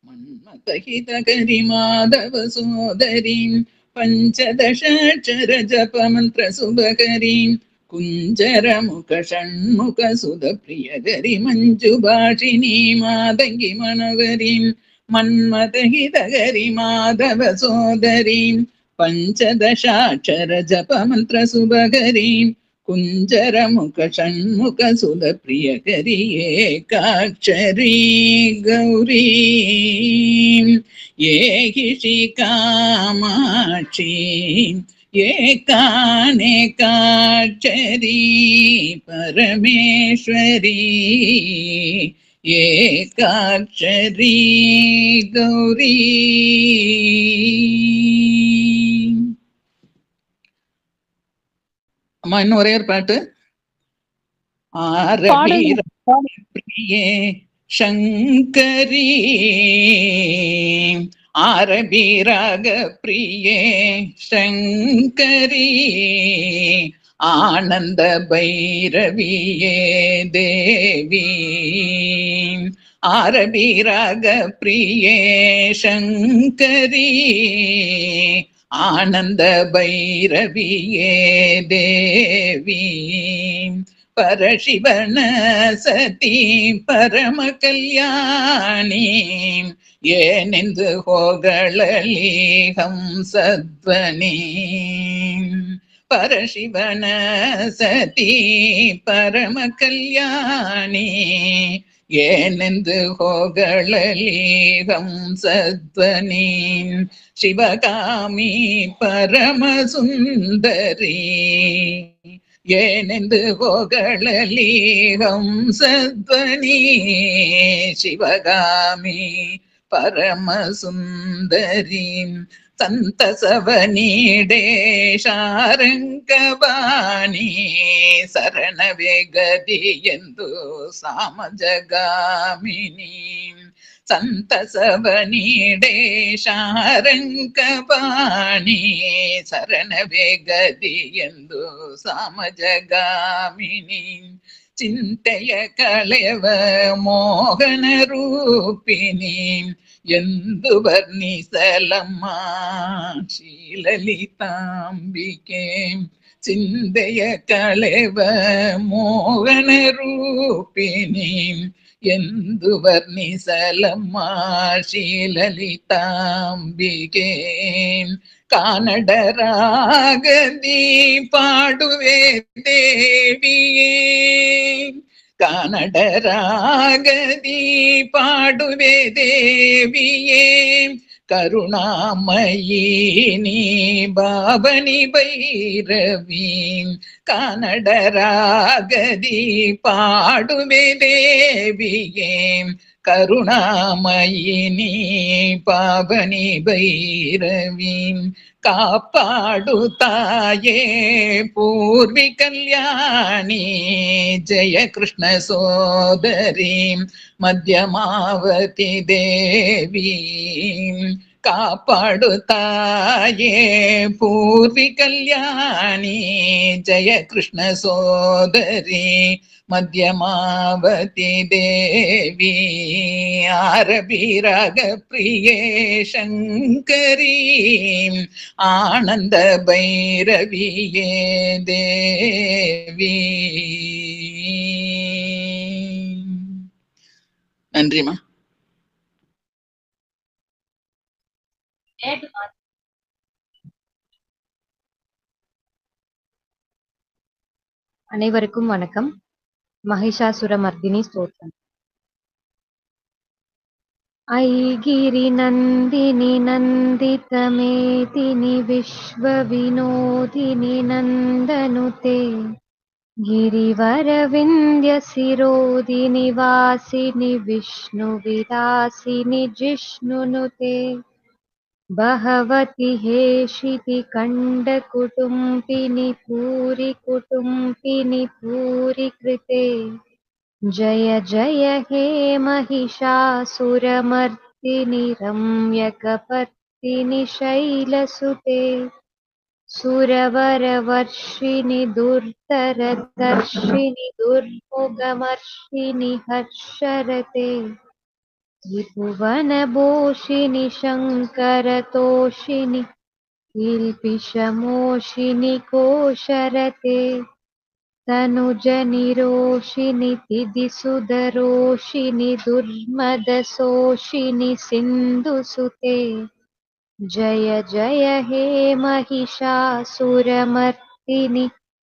மன்மதஹிதகரி மாதவ சோதரி பஞ்சதசாட்சர ஜப மந்திர சுபகரி குஞ்சர முக ஷண்முக சுத பிரியகரி மஞ்சுபாஷினி மாதங்கி மனோகரி மன்மதஹிதகரி மாதவ சோதரி பஞ்சதசாட்சர ஜப மந்திர சுபகரி குஞ்சர முக ஷண்முக சுத பிரியகரி ஏகாட்சரி கௌரி ஏகிஷி காமாட்சி ஏகாநேகாட்சரி பரமேஸ்வரி ஏகாட்சரி கௌரி. அம்மா இன்னும் ஒரே ஒரு பாட்டு. பிரியே சங்கரி ஆரபி ராக பிரியே சங்கரி ஆனந்த பைரவியே தேவி ஆரபி ராக பிரியே சங்கரி ஆனந்த பைரவியே தேவி பரசிவன சதி பரம கல்யாணி ஏனெந்து ಹೋಗಳಲಿ ಹಂಸಧ್ವನಿ ಪರಶಿವನ ಸತಿ ಪರಮ ಕಲ್ಯಾಣಿ ಏನೆಂದು ಹೋಗಳಲಿ ಹಂಸಧ್ವನಿ ಶಿವಗಾಮಿ ಪರಮ ಸುಂದರಿ ಏನೆಂದು ಹೋಗಳಲಿ ಹಂಸಧ್ವನಿ ಶಿವಗಾಮಿ ಪರಮ ಸುಂದರಿ ಸಂತಸವ ನೀಡೆ ಶಾರಂಗವಾಣಿ ಶರಣವೇ ಗದಿ ಎಂದು ಸಾಮಜಗಾಮಿನಿ ಸಂತಸವ ನೀಡೆ ಶಾರಂಗವಾಣಿ ಶರಣವೇ ಗದಿ ಎಂದು ಸಾಮಜಗಾಮಿನಿ ಚಿಂತೆಯ ಕಳೆವ ಮೋಹನ ರೂಪಿಣಿ ಎಂದು ವರ್ಣಿಸಲಮ್ಮ ಶ್ರೀಲಲಿತಾಂಬಿಕೆ ಚಿಂತೆಯ ಕಳೆವ ಮೋಹನ ರೂಪಿಣಿ ಎಂದು ವರ್ಣಿಸಲಮ್ಮ ಶ್ರೀಲಲಿತಾಂಬಿಕೆ ಕಾನಡರಾಗದಿ ಪಾಡುವೆ ದೇವಿಯೇ ಕಾನಡರಾಗದಿ ಪಾಡುವೆ ದೇವಿಯೇ ಕರುಣಾಮಯೀ ನೀ ಬಾಬನಿ ಭೈರವಿ ಕಾನಡರಾಗದಿ ಪಾಡುವೆ ದೇವಿಯೇ ಕರುಣಾಮಯೀ ನೀ ಪಾವನಿ ಭೈರವಿ ಕಾಪಾಡುತ್ತಾಯೇ ಪೂರ್ವಿ ಕಲ್ಯಾಣಿ ಜಯ ಕೃಷ್ಣ ಸೋದರಿ ಮಧ್ಯಮಾವತಿ ದೇವಿ ಕಾಪಾಡುತ್ತಾಯೇ ಪೂರ್ವಿ ಕಲ್ಯಾಣಿ ಜಯ ಕೃಷ್ಣ ಸೋದರಿ ಮಧ್ಯಮಾವತಿ ದೇವಿ ಆರಬಿ ರಾಗ ಪ್ರಿಯೇ ಶಂಕರಿ ಆನಂದ ಭೈರವಿಯೇ தேவி. நன்றிமா.
அனைவருக்கும் வணக்கம். மகிஷாசுரமர்தினி ஸ்தோத்திரம். ஐகிரி நந்தினி நந்திதமேதினி விஸ்வவினோதினி நந்தனுதே गिरिवरविन्द्य सिरोदिनि वासिनि विष्णुविलासिनि जिष्णुनुते बहवति हेशिति कण्डकुटुम्बिनि पूरिकुटुम्बिनि पूरिकृते जय जय हे महिषासुरमर्दिनि रम्यकपर्दिनि शैलसुते सुरवरवर्षिणि दुर्धरदर्शिनि दुर्मुखमर्षिणि हर्षरते त्रिभुवनभूषिणि शङ्करतोषिणि किल्पिषमोषिणि कोशरते तनुजनिरोषिणि तिदिसुधरोषिणि दुर्मदशोषिणि सिन्धुसुते जय जय हे महिषासुरमर्दिनि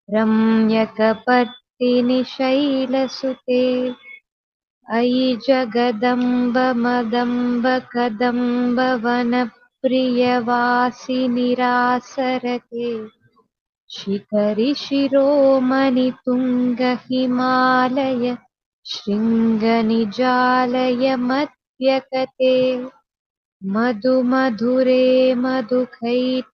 रम्यकपर्दिनि शैलसुते अयि जगदम्ब मदम्ब कदम्ब वनप्रियवासिनि रासरते शिखरि शिरोमणि तुङ्ग हिमालय शृङ्गनिजालय मध्यकते मधुमधुरे मधुकैटभभञ्जिनि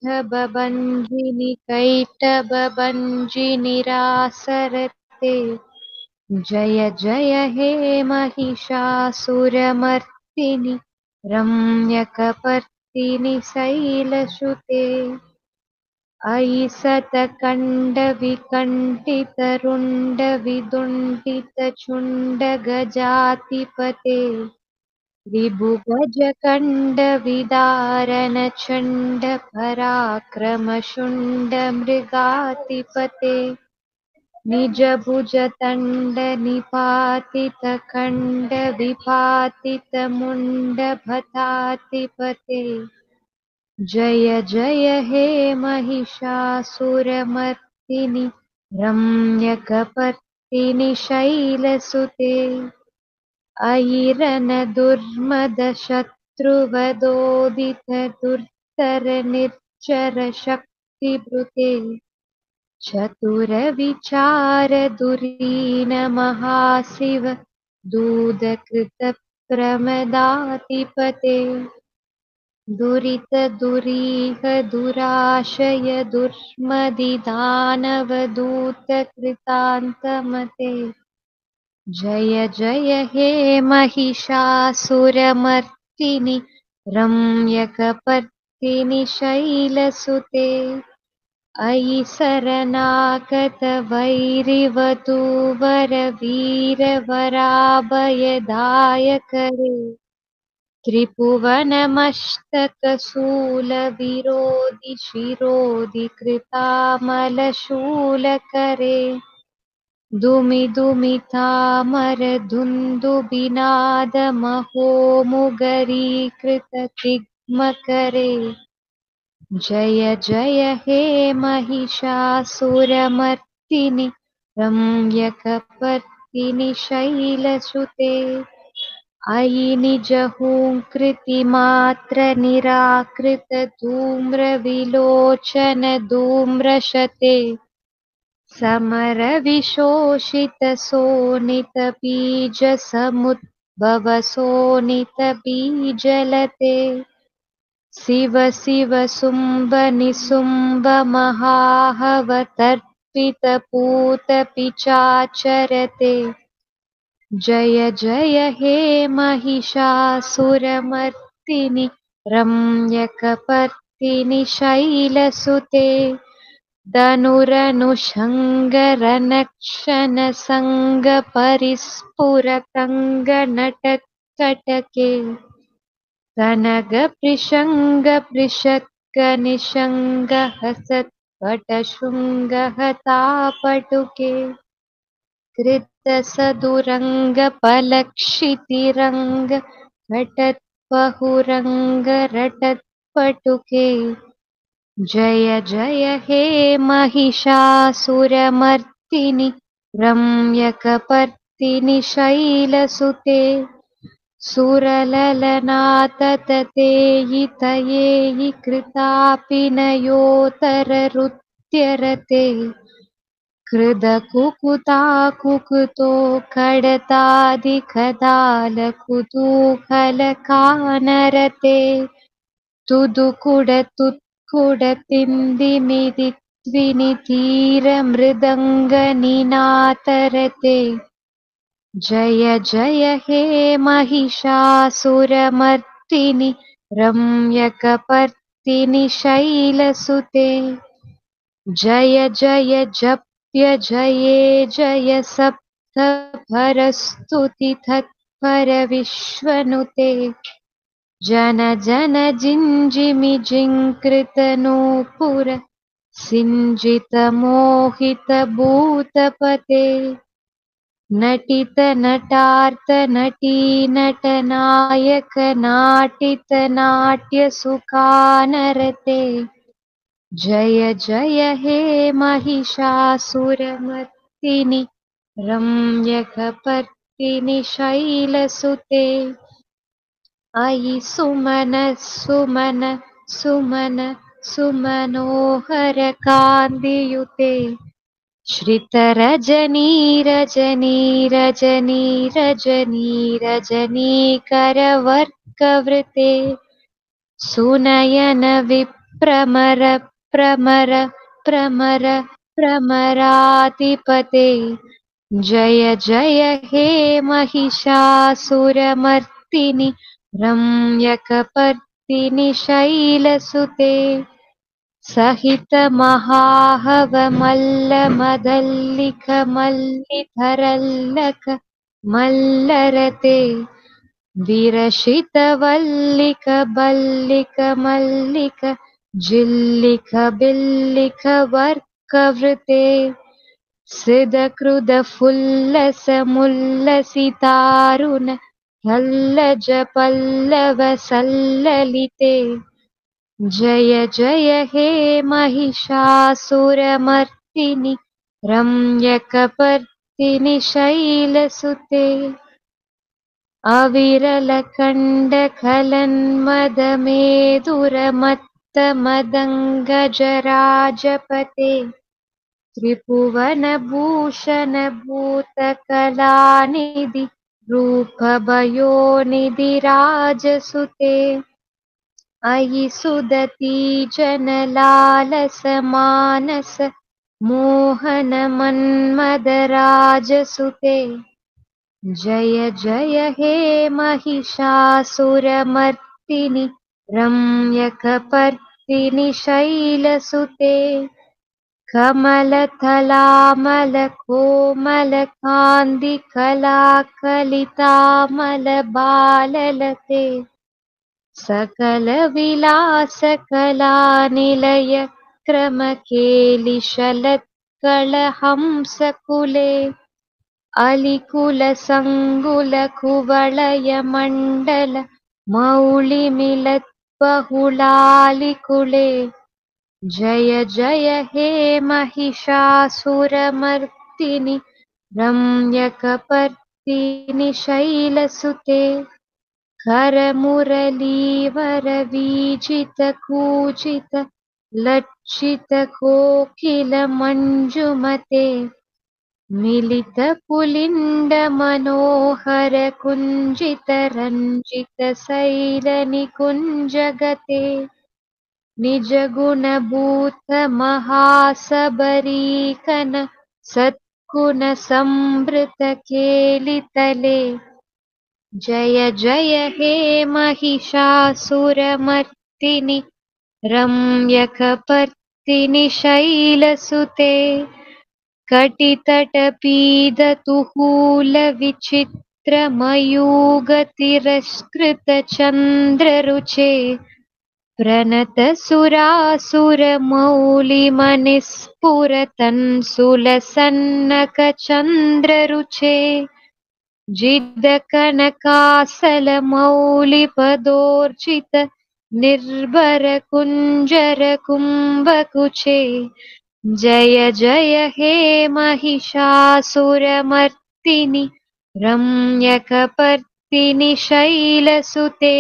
कैटभभञ्जिनि रासरते जय जय हे महिषासुरमर्दिनि रम्यकपर्दिनि शैलसुते अयि सतकण्डविकण्ठितरुण्डविदुण्डितचुण्डगजातिपते विभुगजकण्डविदारणचण्डपराक्रमशुण्डमृगातिपते निजभुजदण्डनिपातितखण्डविपातितमुण्डभटातिपते जय जय हे महिषासुरमर्दिनि रम्यकपर्दिनि शैलसुते अयिरनदुर्मदशत्रुवदोदितदुर्धरनिर्झरशक्तिभृते चतुरविचारधुरीनमहाशिव दूदकृतप्रमदातिपते दुरितदुरीह दुराशय दुर्मदिदानवदूतकृतान्तमते जय जय हे महिषासुरमर्दिनि रम्यकपर्दिनि शैलसुते अयि शरणागतवैरिवधूवरवीरवराभयदायकरे त्रिभुवनमस्तकशूलविरोधि शिरोधि कृतामलशूलकरे दुमिदुमितामरदुन्दुबिनादमहोमुगरीकृततिग्मकरे जय जय हे महिषासुरमर्दिनि रम्यकपर्दिनि शैलसुते अयि निजहूङ्कृतिमात्रनिराकृतधूम्रविलोचन धूम्रशते समरविशोषितसोनितबीजसमुद्भवसोनितबीजलते शिव शिव शुम्भ निशुम्भ महाहवतर्पितपूतपिचाचरते जय जय हे महिषासुरमर्दिनि रम्यकपर्दिनि शैलसुते धनुरनुषङ्गरनक्षनसङ्गपरिस्फुरकङ्गनटकटके कनकपृषङ्गपृषक्कनिषङ्गहसत्पटशृङ्गहतापटुके कृतसदुरङ्गपलक्षितिरङ्गघटत्पहुरङ्गरटत्पटुके जय जय हे महिषासुरमर्दिनि रम्यकपर्दिनि शैलसुते सुरललनातततेयितयेयि कृतापि नयोतररुत्यरते कृदकुकुताकुकुतो खडतादिखदालकुतूहलकानरते तुदुकुडतुत्कुडतिन्दिमितित्विनितीरमृदङ्गनिनातरते जय जय हे महिषासुरमर्दिनि रम्यकपर्दिनि शैलसुते जय जय जप्य जये जय सप्तभरस्तुतितत्पर विश्वनुते जन जन जिञ्जिमि जिङ्कृतनूपुर सिञ्जितमोहितभूतपते नटित नटार्त नटी नटनायक नाटित नाट्यसुखानरते जय जय हे महिषासुरमर्दिनि रम्यकपर्दिनि शैलसुते अयि सुमन सुमन सुमन सुमनोहरकान्तियुते श्रितरजनीरजनीरजनीरजनीकरवर्कवृते सुनयन विप्रमर प्रमर प्रमर प्रमरातिपते जय जय हे महिषासुरमर्दिनि रम्यकपर्दिनि शैलसुते सहित महाहवमल्लमदल्लिक मल्लिधरल्लक मल्लरते विरशितवल्लिक बल्लिक मल्लिक जिल्लिक बिल्लिक वर्कवृते सिदकृदफुल्लसमुल्लसितारुण हल्लज पल्लव सल्ललिते जय जय हे महिषासुरमर्दिनि रम्यकपर्दिनि शैलसुते अविरलकण्डकलन्मदमेदुरमत्तमदङ्गजराजपते त्रिभुवनभूषण भूतकलानिधि रूपभयोनिधि राजसुते अयि सुदती जनलालसमानस मोहन मन्मदराजसुते जय जय हे महिषासुरमर्दिनि रम्यकपर्दिनि शैलसुते कमलथलामलकोमलकान्तिकलाकलितामलबाललते सकलविलासकलानिलय क्रमकेलिशलत्कलहंसकुले अलिकुलसङ्गुलकुवलयमण्डल मौलिमिलद्बहुलालिकुले जय जय हे महिषासुरमर्दिनि रम्यकपर्दिनि शैलसुते करमुरलीवरवीजितकूजित लज्जितकोकिलमञ्जुमते मिलितपुलिण्डमनोहरकुञ्जितरञ्जितशैलनिकुञ्जगते निजगुणभूतमहासबरीकन सद्गुणसम्भृतकेलितले जय जय हे महिषासुरमर्दिनि रम्यकपर्दिनि शैलसुते कटितटपीततुहूलविचित्रमयूगतिरस्कृतचन्द्ररुचे प्रणतसुरासुरमौलिमनिस्फुरतन्सुलसन्नकचन्द्ररुचे जिद्दकनकासलमौलिपदोर्जित निर्भरकुञ्जरकुम्भकुचे जय जय हे महिषासुरमर्दिनि रम्यकपर्दिनि शैलसुते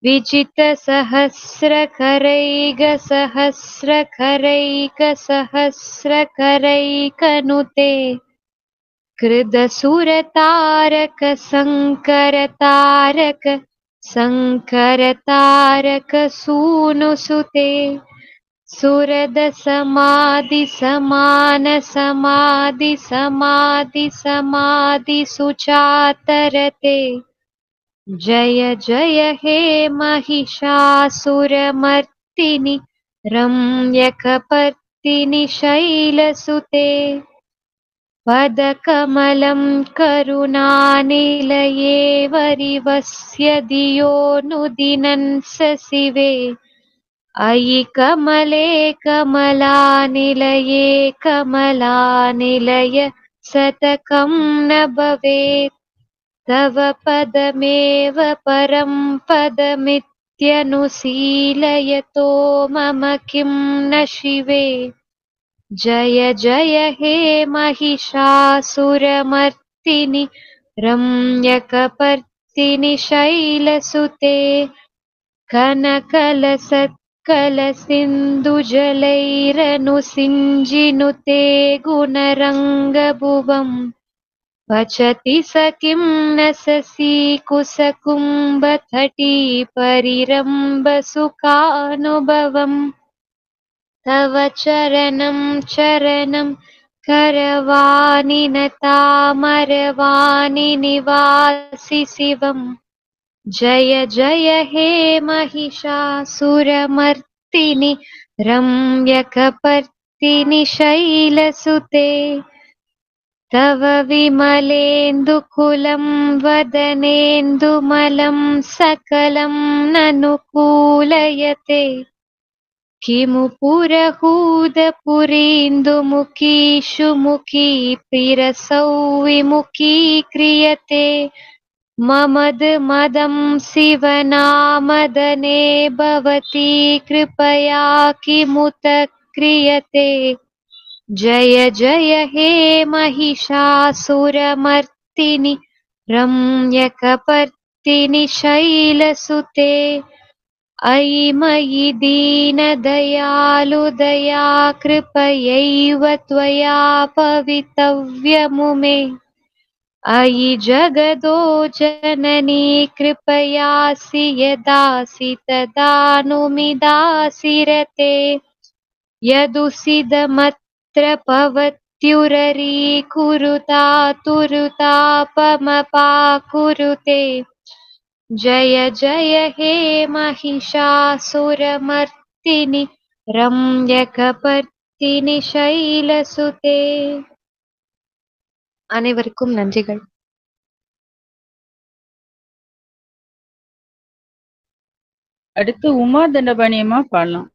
विजितसहस्रकरैकसहस्रकरैकसहस्रकरैकनुते कृदसुरतारक शङ्करतारक शङ्करतारक सूनुसुते सुरद समाधि समान समाधि समाधि समाधि सुचातरते जय जय हे महिषासुरमर्दिनि रम्यकपर्दिनि शैलसुते पदकमलं करुणानिलये वरिवस्य धियोऽनुदिनं सशिवे अयि कमले कमलानिलये कमलानिलय शतकं न भवेत् तव पदमेव परं पदमित्यनुशीलयतो मम किं न शिवे जय जय हे महिषासुरमर्दिनि रम्यकपर्दिनि शैलसुते कनकलसत्कलसिन्धुजलैरनुसिञ्जिनुते गुणरङ्गभुवम् पचति स किं न शशीकुशकुम्भतटी परिरम्भसुखानुभवम् तव चरणं चरणं करवाणि नतामरवाणि निवासि शिवम् जय जय हे महिषासुरमर्दिनि रम्यकपर्दिनि शैलसुते तव विमलेन्दुकुलं वदनेन्दुमलं सकलं ननुकूलयते किमु पुरहूदपुरीन्दुमुखीषु मुखी पिरसौ विमुखी क्रियते मदं शिवनामदने भवती कृपया किमुत क्रियते जय जय हे महिषासुरमर्दिनि रम्यकपर्दिनि शैलसुते अयि मयि दीनदयालुदया कृपयैव त्वया पवितव्यमुमे अयि जगदो जननी कृपयासि यदासि तदानुमिदासि रते यदुसिदमत्र पवत्युररीकुरुतातुरुतापमपाकुरुते जय जय हे महिषासुरमर्दिनि रम्यकपर्दिनि शैलसुते. அனைவருக்கும் நன்றிகள்.
அடுத்து உமா தண்டபாணி அம்மா பாடலாம்.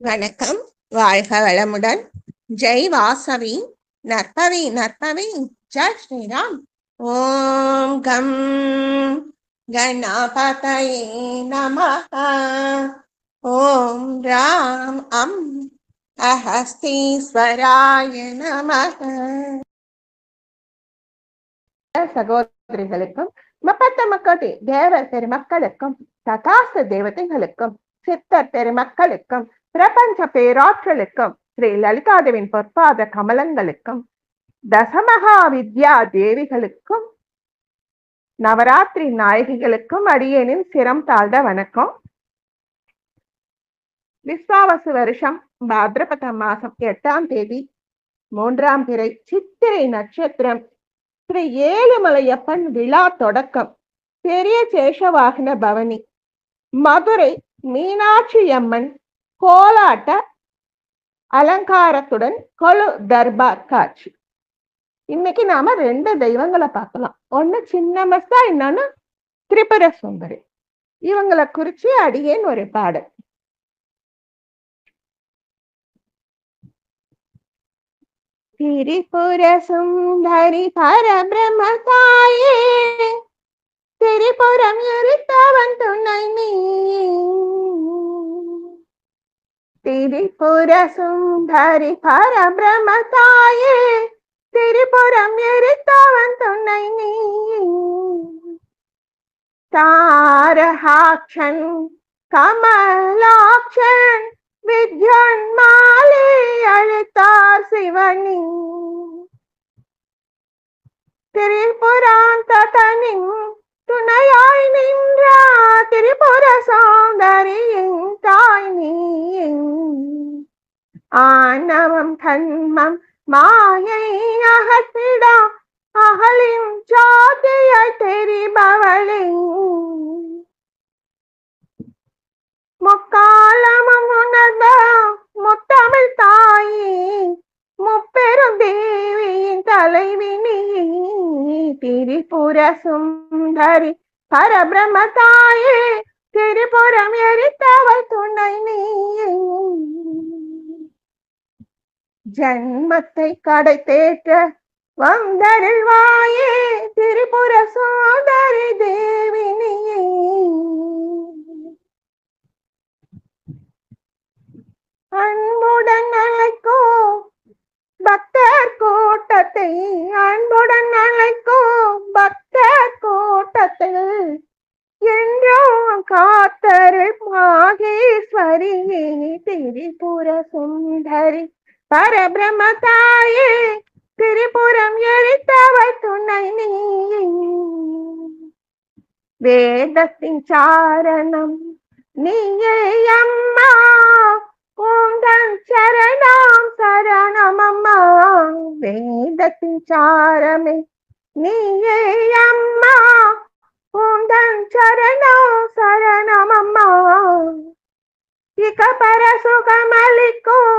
வணக்கம், வாழ்க வளமுடன். ஜெய் வாசவி, நற்பவி நற்பவி, ஜெய் ஸ்ரீராம். ஓம் கம் கணபதயே நமஹ. ஓம் ராம் அம் அஹஸ்தீஸ்வராய நமஹ. சகோதரிகளுக்கும் முப்பத்தமக்கோடி தேவர் பெருமக்களுக்கும் ததாச தேவதைகளுக்கும் சித்தர் பெருமக்களுக்கும் பிரபஞ்ச பேராற்றலுக்கும் ஸ்ரீ லலிதாதேவின் பொற்பாத கமலங்களுக்கும் தசமகா வித்யா தேவிகளுக்கும் நவராத்திரி நாயகிகளுக்கும் அடியேனின் சிரம் தாழ்ந்த வணக்கம். விஸ்வாவசு வருஷம் பாத்ரபத மாசம் 8ஆம் தேதி 3ஆம் பிறை சித்திரை நட்சத்திரம் ஸ்ரீ ஏழுமலையப்பன் விழா தொடக்கம். பெரிய சேஷவாகன பவனி, மதுரை மீனாட்சி அம்மன் கோலாட்ட அலங்காரத்துடன் கொலு தர்பார் காட்சி. இன்னைக்கு நாம 2 தெய்வங்களை பார்க்கலாம். ஒண்ணு சின்னமஸ்தா, இன்னொன்னு திரிபுர சுந்தரி. இவங்களை குறிச்சு அடியேன் ஒரு பாடல். திரிபுர சுந்தரி பரபிரம்ம தாயே, திரிபுரம் எரித்தவன் துணை நீ. திரிபுர சுந்தரி பரபிரம்ம தாயே, திரிபுரம் எரித்தவன் துணை நீ. தாரஹாக்ஷன் கமலாக்ஷன் வித்யன் மாலை அழைத்தார் சிவனி. திரிபுராந்ததனின் துணையாய் நின்றா திரிபுர சௌந்தரியின் தாய் நீ. ஆணவம் கண்மம் மாயை அகற்றிடா அகலின் ஜாதியாய் தெரிபவளே. முக்காலமும் உணர்ந்த முத்தமிழ் தாயே, முப்பெரும் தேவியின் தலைவினி. திரிபுர சுந்தரி பரபிரம்ம தாயே, திரிபுரம் எரித்தவள் துணை நீ. ஜன்மத்தை கடை தேற்ற வந்தருள்வாயே, திரிபுர சுந்தரி தேவினியே. அன்புடன் அழைக்கும் பக்தர் கூட்டத்தை, அன்புடன் அழைக்கும் பக்தர் கூட்டத்தில் என்றும் காத்தருள் மாகேஸ்வரியே. திரிபுர சுந்தரி பரபிரம்ம தாயே, திரிபுரம் எரித்தவள் துணை நீ. வேதத்தின் சாரணம் நீயே அம்மா, உந்தன் சரணம் சரணம் சரணமம்மா வேதத்தின் சாரமே நீயே அம்மா உந்தன் சரணம் சரணமம்மா இக பர சுகமளிக்கும்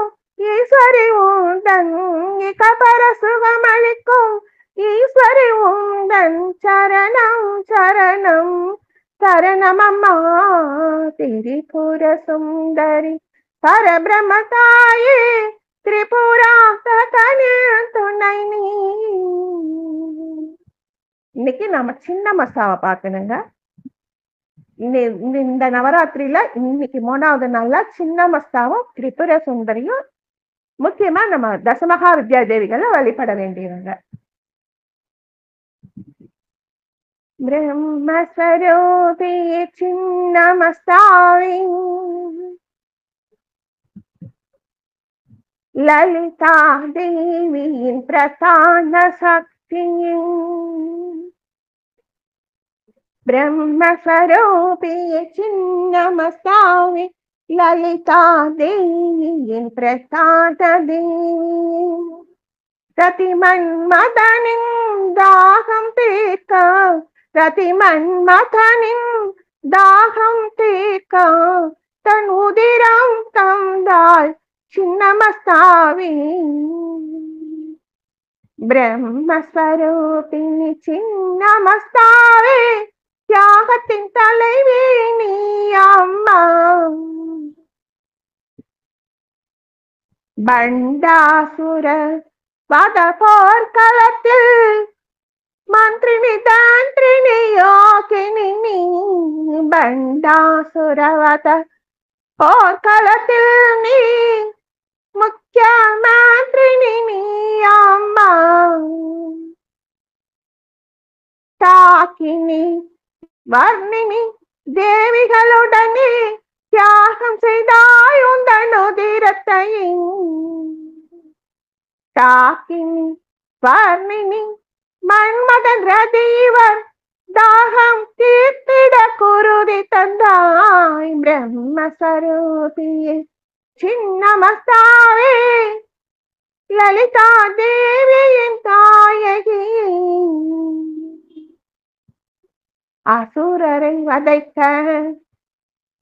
ஈஸ்வரி உந்தன் இக பர சுகமளிக்கும் ஈஸ்வரி உந்தன் சரணம் சரணம் சரணமம்மா திரிபுர சுந்தரி பரபிரம்ம தாயே திரிபுராந்தகனின் துணை நீ. இன்னைக்கு நாம சின்ன மஸ்தாவை பார்க்கணுங்க. இந்த நவராத்திரியில இன்னைக்கு 3வது நாள்ல சின்ன மஸ்தாவும் திரிபுர சுந்தரியும் முக்கியமா நம்ம தசமகா வித்யா தேவிகளை வழிபட வேண்டியவங்க. பிரம்மஸ்வரூபி சின்ன மஸ்தாவி லலிதா தேவியின் பிரதான சக்தியின் பிரம்மஸ்வரூபி சின்ன மஸ்தாவி லலிதா தேவியின் பிரதான தேவி ரதிமன்மதனின் தாகம் தீர்க்க ரதிமன்மதனின் தாகம் தீர்க்க தன் உதிரம் தந்தாள் சின்னமஸ்தாவி பிரம்மஸ்வரூபிணி சின்னமஸ்தாவி தியாகத்தின் தலைவி நீ அம்மா. பண்டாசுர வத போர்க்களத்தில் மந்திரினி தாந்திரினி யோகினி நீ பண்டாசுர வத போர்க்களத்தில் நீ முக்கிய மந்திரினி நீ அம்மா. தாக்கினி வர்ணினி தேவிகளுடனே தியாகம் செய்தாய் உந்தன் உதிரத்தை. தாக்கினி வர்ணினி மன்மதன் ரதீவர் தாகம் தீர்த்திட குருதி தந்தாய் பிரம்மஸ்வரூபியே சின்னமஸ்தாவே லலிதா தேவியின் தாயகி. அசுரரை வதைக்க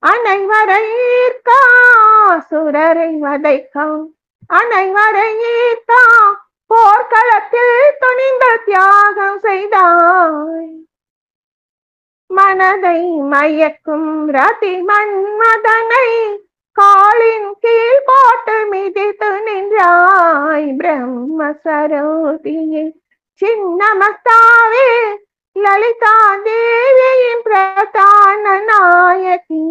அனைவரை ஈர்க்க அசுரரை வதைக்க அனைவரை ஈர்க்க போர்க்களத்தில் துணிந்த தியாகம் செய்தாய். மனதை மயக்கும் ரதி மன்மதனை காலின் கீழ் போட்டு மிதித்து நின்றாய் பிரம்மஸ்வரூபியே சின்னமஸ்தாவே லலிதா தேவியின் பிரதான நாயகி.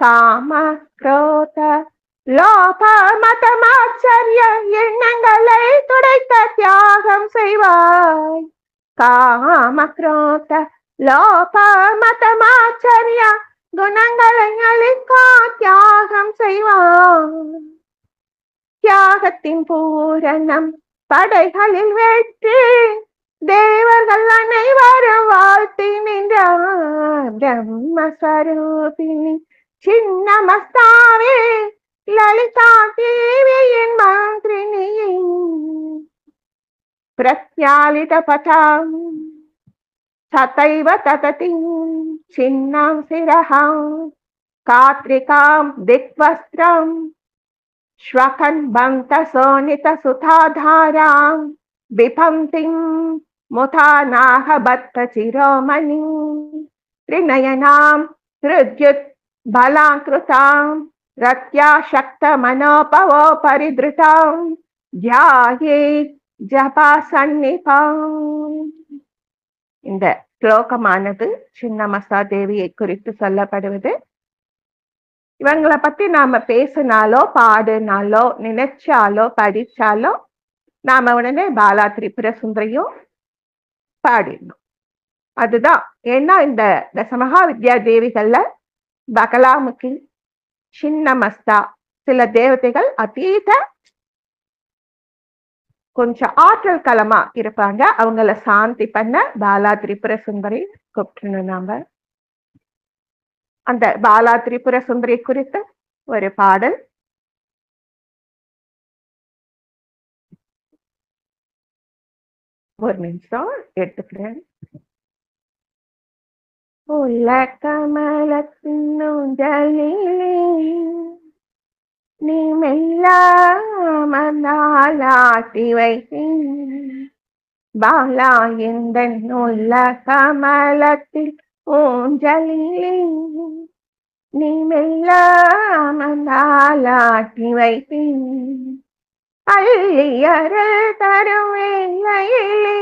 காம குரோத லோப மதமாச்சரிய எண்ணங்களை துடைத்த தியாகம் செய்வாய். காம குரோத லோப மதமாச்சரிய குணங்களை அழிக்க தியாகம் செய்வாய். தியாகத்தின் பூரணம் படைகளில் வெற்றி தேவர்கள் அனைவரும் வாழ்த்தி நின்றார் பிரம்மஸ்வரூபிணி சின்னமஸ்தாவே லலிதா தேவியின் மந்திரினியே. பிரத்யாலித பதாம் சதைவ தததிம் சின்னம் சிரஹாம் காத்ரிகாம் திக்வஸ்திரம் ஸ்வகன் பந்த சோனித சுதாதாராம் விபந்திம் முதாநாஹ பத்த சிரோமணி த்ரிநயனாம் த்ருத்யுத் பலாங்கிருதாம் ரத்யா சக்த மனோபவோ பரித்ருதாம் தியாயே ஜபா சன்னிபாம். இந்த ஸ்லோகமானது சின்னமஸ்தா தேவியை குறித்து சொல்லப்படுவது. இவங்களை பத்தி நாம பேசினாலோ பாடினாலோ நினைச்சாலோ படிச்சாலோ நாம உடனே பாலா திரிபுர சுந்தரியும் பாடிடணும். அதுதான். ஏன்னா இந்த தசமகா வித்யா தேவிகள்ல பகலாமுகி சின்னமஸ்தா சில தேவதைகள் அதீத கொஞ்சம் ஆற்றல் களமா இருப்பாங்க. அவங்கள சாந்தி பண்ண பாலா திரிபுர சுந்தரி கூப்பிட்டுணும். நாம அந்த பாலா திரிபுர சுந்தரி குறித்த ஒரு பாடல் ஒரு நிமிஷம் எடுத்துக்கிறேன். உள்ள கமலத்தின் ஊஞ்சலிலே நீ மெல்லாமலாட்டி வைத்தேன் பாலா எந்த உள்ள கமலத்தில் ஊஞ்சலிலே நீ மெல்லாமலாட்டி வைத்தேன் அள்ளியருள் தரும் வேளையிலே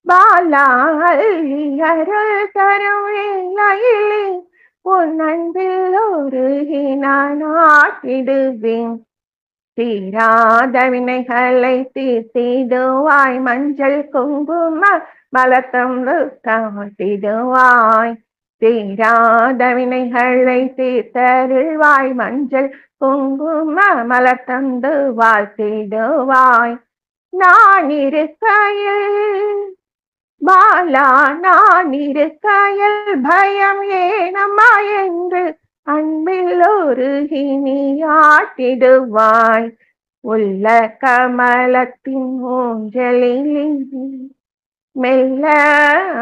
பாலா அள்ளியருள் தரும் வேளையிலே உன் அன்பில் உருகினான் ஆட்டிடுவேன் தீராத வினைகளை தீர்த்திடுவாய் மஞ்சள் குங்கும மலத்தம்பு காட்டிடுவாய் தீராத வினைகளை தீர்த்தருள்வாய் மஞ்சள் குங்கும மலத்தந்து வாழ்த்திடுவாய் நான் இருக்கையில் பாலா நான் இருக்கையில் பயம் ஏனம்மா என்று அன்பில் உருகி நீ ஆட்டிடுவாய் உள்ள கமலத்தின் ஊஞ்சலில் மெல்ல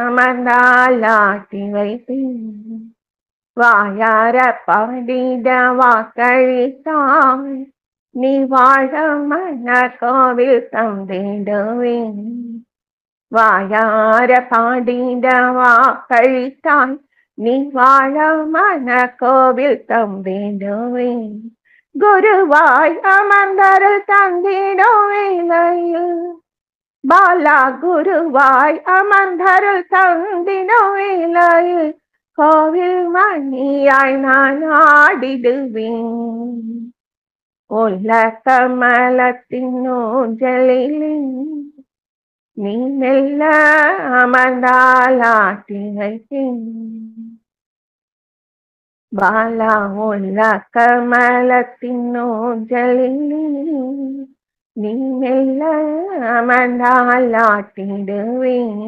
அமர்ந்தால் ஆட்டி வைத்தேன் வாயார பாடிட வாக்களித்தாய் நீ வாழ மன கோவில் தந்திடுவேன் வாயார பாடிட வாக்களித்தாய் நீ வாழ மன கோவில் தந்திடுவேன் குருவாய் அமர்ந்தருள் தந்திடுவேன் பாலா குருவாய் அமர்ந்தருள் தந்திடுவேன் கோவில் மணியாய் நான் ஆடிடுவேன் உள்ள கமலத்தின் ஊஞ்சலிலே நீ மெல்ல அமர்ந்தால் ஆட்டி வைத்தேன் பாலா உள்ள கமலத்தின் ஊஞ்சலிலே நீ மெல்ல அமர்ந்தால் ஆட்டிடுவேன்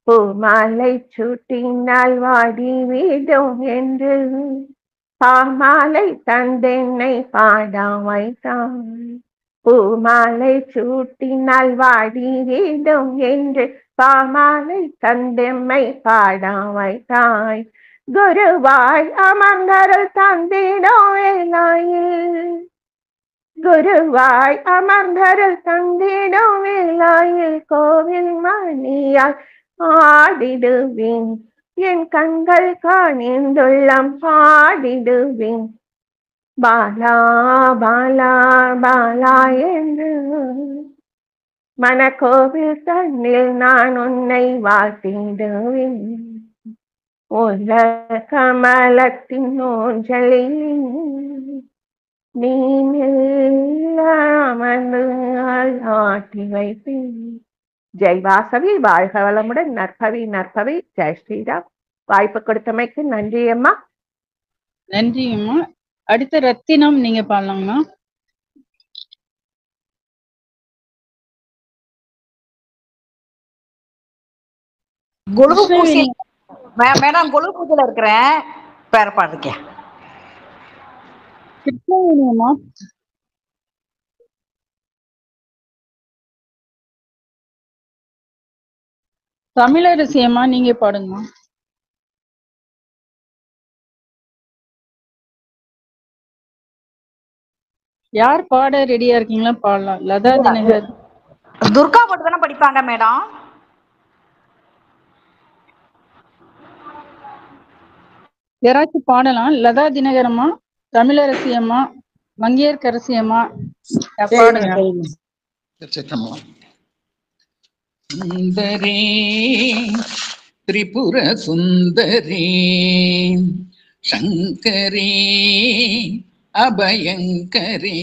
பூமாலை சூட்டினால் வாடிவிடும் என்று பாமாலை தந்தென்னை பாட வைத்தான் பூமாலை சூட்டினால் வாடிவிடும் என்று பாமாலை தந்தெம்மை பாட வைத்தாய் குருவாய் அமர்ந்தருள் தந்திடும் வேளாயில் குருவாய் அமர்ந்தருள் தந்திடும் வேளாயில் கோவில் மணியால் ஆடிடுவேன் என் கண்கள் காணிந்துள்ளம் பாடிடுவேன் பாலா பாலா பாலா என்று மனக்கோவில் தன்னில் நான் உன்னை வாழ்த்திடுவேன் உள்ள கமலத்தின் ஊஞ்சலில் நீ மெல்ல அமர்ந்து ஆட்டி வைப்பேன் ஜெய் வாசவி வாழ்க வளமுடன் நற்பவி நற்பவி ஜெய் ஸ்ரீராம் வாய்ப்பு கொடுத்தமைக்கு நன்றி அம்மா.
நன்றி அம்மா. அடுத்த ரத்தினம் நீங்க பாடலாங்கம்மா.
மேடம் குழு பூஜையில இருக்கிறேன் பேர பாடுறேன்.
கிருஷ்ணவேணியம்மா. தமிழரசி அம்மா நீங்க பாடுங்கம்மா. யார் பாட ரெடியா இருக்கீங்களா பாடலாம். லதா தினகர்
துர்கா மட்டும் தானே படிப்பாங்க மேடம்.
யாராச்சும் பாடலாம். லதா தினகர் அம்மா, தமிழரசி அம்மா, மங்கையர்கரசி அம்மா பாடுங்க.
சுந்தரி திரிபுர சுந்தரி சங்கரி அபயங்கரி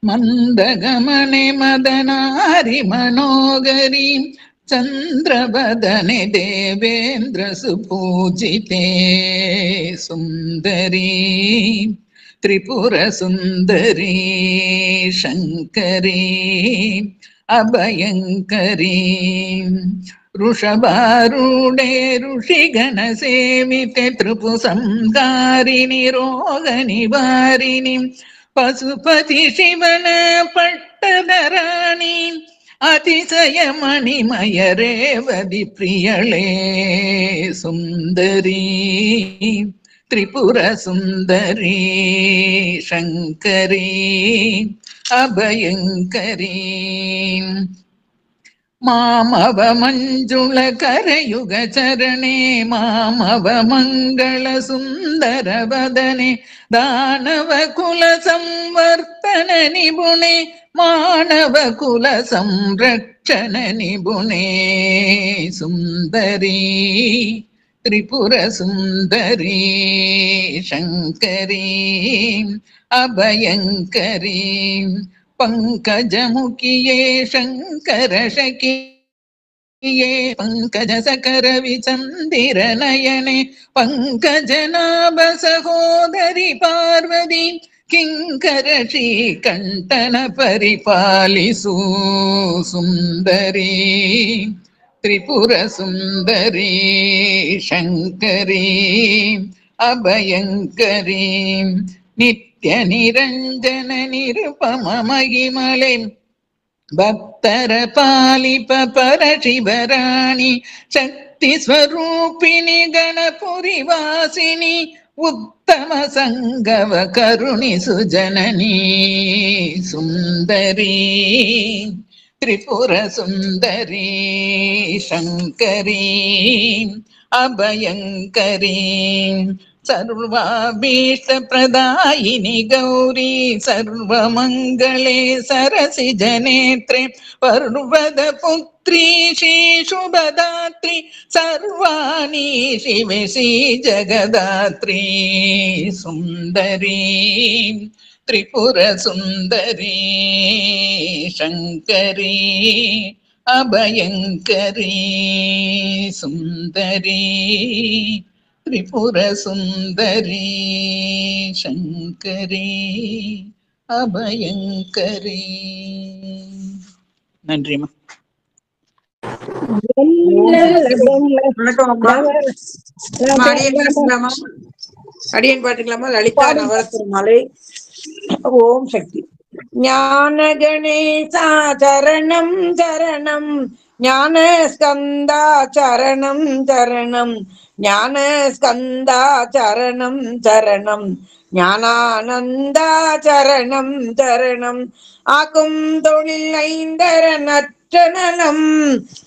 மந்தகமனே மதனாரி மனோகரி சந்திரவதனே தேவேந்திர சுபூஜிதே சுந்தரி திரிபுர சுந்தரி சங்கரி அபயங்கரி ऋषभारूढे ऋषिगणसेविते त्रिपुसंहारिणि रोगनिवारिणि पशुपति शिवन पट्टधराणि அதிசய மணிமய ரேவதி பிரியளே சுந்தரி திரிபுர சுந்தரி சங்கரி அபயங்கரி மாமவ மஞ்சுள கரயுக சரணே மாமவ மங்கள சுந்தர வதனே தானவ குல சம்வர்த்தன நிபுணே மாணவ குல சம்ரட்சண நிபுணே சுந்தரி திரிபுர சுந்தரி சங்கரி அபயங்கரி पंकजमुखिये शंकर शकिये पंकज सकर विचंदिर नयने पंकजनाभ सहोदरी पार्वती किंकर श्रीकंठन परिपालिसु सुंदरी त्रिपुर सुंदरी शंकरी अभयंकरी नित्य निरंजन निरुपम महिमले भक्तर पालिप पर शिवराणि शक्ति स्वरूपिणि गणपुरी वासिनी उत्तम संगव करुणि सुजननी सुंदरी त्रिपुर सुंदरी शंकरी अभयंकरी सर्वाभीष्ट प्रदायिनी गौरी सर्वमंगले सरसिज नेत्रे पर्वत पुत्री श्री शुभदात्री सर्वाणि शिवे श्री जगदात्री सुंदरी त्रिपुर सुंदरी शंकरी अभयंकरी सुंदरी त्रिपुर सुंदरी शंकरी अभयंकरी நன்றிமா.
வணக்கம் அம்மா. அடியன் பாட்டுக்கலாமா? லலிதா நவரத்ன மாலை. ஓம் சக்தி. ஞான கணேசா சரணம் சரணம் ஞான ஸ்கந்தா சரணம் சரணம் ஞான ஸ்கந்தா சரணம் சரணம் ஞானானந்தா சரணம் சரணம் ஆக்கும் தொழில் ஐந்தர நற்றநலம்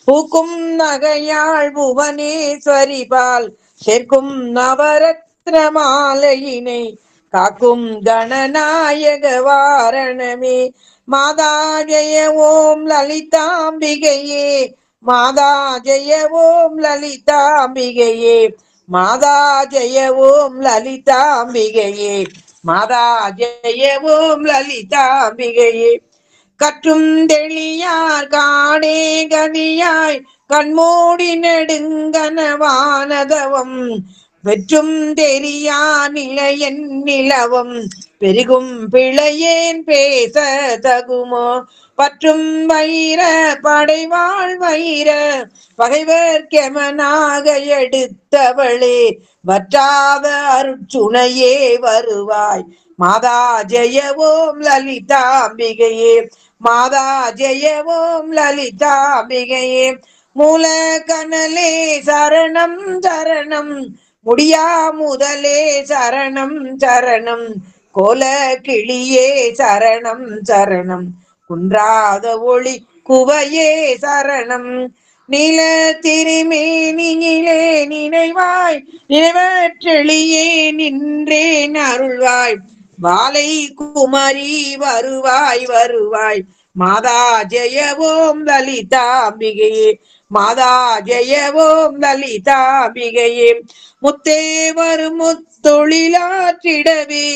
பூக்கும் நகையாள் புவனேஸ்வரி பால் சேர்க்கும் நவரத்ன மாலையினை காக்கும் கணநாயக வாரணமே மாதா ஜெய ஓம் லலிதாம்பிகையே மாதா ஜெய ஓம் லலிதாம்பிகையே மாதா ஜெய ஓம் லலிதாம்பிகையே மாதா ஜெய ஓம் லலிதாம்பிகையே கற்றும் தெளியார் காடே கதியாய் கண்மூடி நெடுங்கனவானதவம் வெற்றும் தெரியா நிலையன் நிலவம் பெருகும் பிழையேன் பேச தகுமோ பற்றும் வைர படைவாள் வைர பகைவர் கெமனாக எடுத்தவளே வற்றாத அருட்சுனையே வருவாய் மாதா ஜெய ஓம் லலிதாம்பிகையே மாதா ஜெய ஓம் லலிதாம்பிகையே மூல கனலே சரணம் சரணம் முடியா முதலே சரணம் சரணம் கோல கிளியே சரணம் சரணம் குன்றாத ஒளி குவையே சரணம் நீல திருமேனியிலே நினைவாய் நினைவற்றெளியே நின்றேன் அருள்வாய் வாலை குமரி வருவாய் வருவாய் மாதா ஜெய ஓம் லலிதாம்பிகையே மாதா ஜெய ஓம் லலிதாம்பிகையே முத்தே வரும் முத்தொழிலாற்றிடவே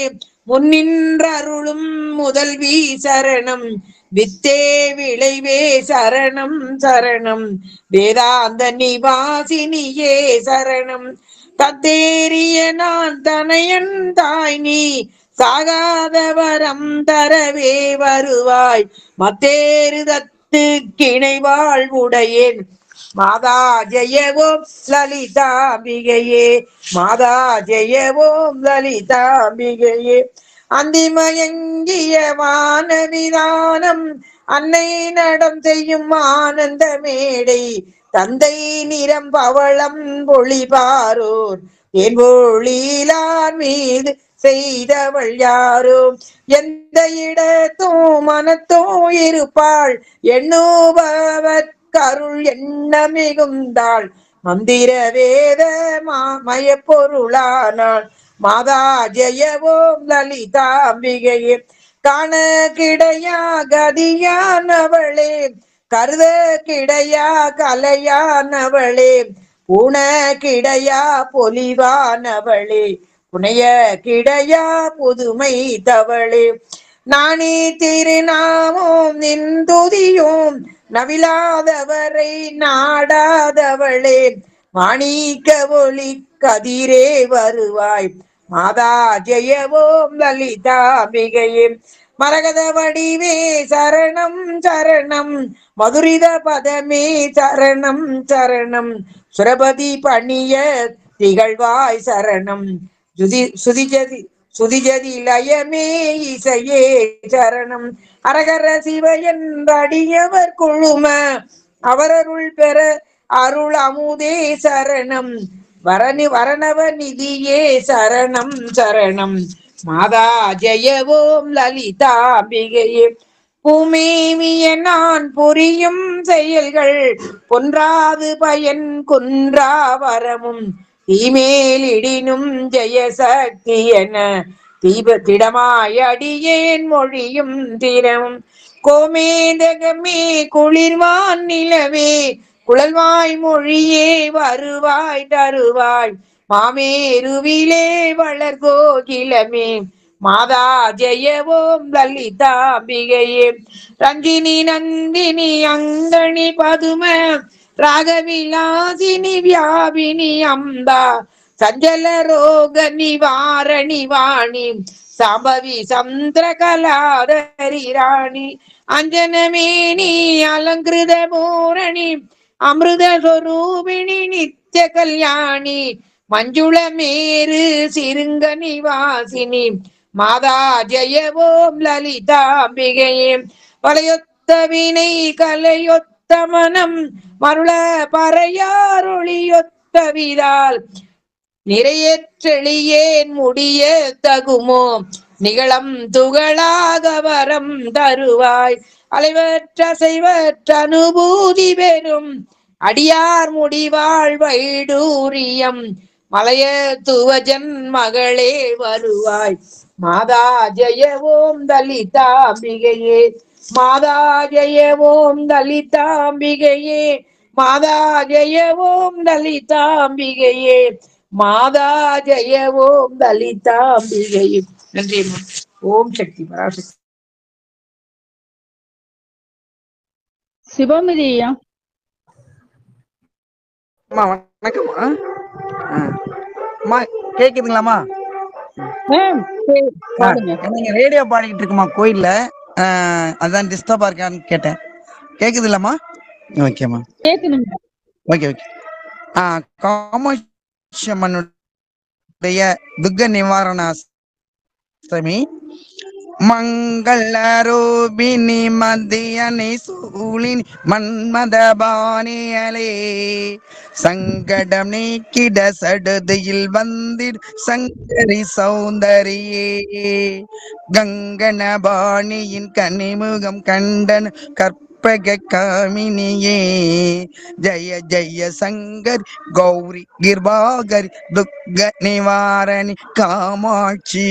முன்னின்றருளும் முதல்வி சரணம் வித்தே விளைவே சரணம் சரணம் வேதாந்த நிவாசினியே சரணம் தத்தேறிய நான் தனையன் தாய் நீ சாகாதவரம் தரவே வருவாய் மத்தேறு தத்து கிணை வாழ்வுடையேன் மாதா ஜெய ஓம் லலிதாம்பிகையே மாதா ஜெய ஓம் லலிதாம்பிகையே
அந்திமயங்கிய வானவிதானம் அன்னை நடம் செய்யும் ஆனந்த மேடை தந்தை நிறம் பவளம் பொழிபாரோர் என் ஒளியிலார் மீது செய்தவள் யாரோ எந்த இடத்தும் மனத்தும் இருப்பாள் எண்ணுபவர் கருள் எண்ண மிகுந்தாள் மந்திர வேத மயப்பொருளானாள் மாதா ஜெயவோம் லலிதாம்பிகையே காண கிடையா கதியானவளே கருத கிடையா கலையானவளே உண கிடையா பொலிவானவளே புனைய கிடையா புதுமை தவளே நானே திருநாமோம் நின்றுதியோம் நவிலாதவரை நாடாதவளே மாணிக்க ஒளி கதிரே வருவாய் மாதா ஜெயவோம் லலிதாம்பிகையே மரகத வடிவே சரணம் சரணம் மதுரித பதமே சரணம் சரணம் சுரபதி பணிய திகழ்வாய் சரணம் சுதிஜதி லயமே இசையே சரணம் அரகர சிவ என்றடியவர் குழும அவரருள் பெற அருள் அமுதே சரணம் வரணவ நிதியே சரணம் சரணம் மாதா ஜெயவோம் லலிதாம்பிகையே பூமேவிய நான் புரியும் செயல்கள் பொன்றாது பயன் குன்றா வரமும் தீமேலிடினும் ஜெயசக்தி என தீபத்திடமாய் அடியேன் மொழியும் திறமும் கோமேதகமே குளிர்வான் நிலவே குழல்வாய் மொழியே வருவாய் தருவாய் மாமேருவிலே வளர் கோகிலமே மாதா ஜெயவோம் லலிதாம்பிகையே ரஞ்சினி நந்தினி அங்கணி பதும ராகவிலாசினி வியாபினி அம்பா சஞ்சல ரோக நிவாரணி வாணி சாம்பவி சந்திரகலாதரி ராணி அஞ்சனமேனி அலங்கிருத பூரணி அமிர்த ஸ்வரூபிணி நித்ய கல்யாணி மஞ்சுள மேரு சிருங்க நிவாசினி மாதா ஜெயவோம் லலிதாம்பிகையே வளையொத்த வினை கலையொத்த மனம் மருள பறையாரொளியொத்த விதால் நிறையற்றெளியேன் முடிய தகுமோ நிகழம் துகளாக வரம் தருவாய் அலைவற்ற செய்வற்ற அனுபூதி பெறும் அடியார் முடிவாழ் வைடூரியம் மலைய துவஜன் மகளே வருவாய் மாதா ஜெயவோம் லலிதாம்பிகையே மாதா ஜெயவோம் லலிதாம்பிகையே மாதா ஜெயவோம் லலிதாம்பிகையே மாதா ஜெயவோம் லலிதாம்பிகையே. நன்றி. ஓம் சக்தி பராசக்தி.
சிவமதி ஐயா.
அம்மா வணக்கம்மா. அம்மா கேக்குதுங்களாம்மா? நீங்க ரேடியோ பாடிக்கிட்டு இருக்குமா கோயில்ல, அதான் டிஸ்டர்பா இருக்கான்னு கேட்டேன். கேக்குது இல்லம்மா? ஓகேம்மா, ஓகே ஓகே. காமாட்சியம்மனுடைய துக்க நிவாரணாஷ்டமி மங்களரூபிணி மத்தியனை சூழினி மன்மதபாணியலே சங்கடம் நீக்கிட சடுதியில் வந்திடு சங்கரி சௌந்தரியே கங்கணபாணியின் கனிமுகம் கண்டன் கற்பக காமினியே ஜய ஜய சங்கர் கௌரி கிருபாகரி துக்க நிவாரணி காமாட்சி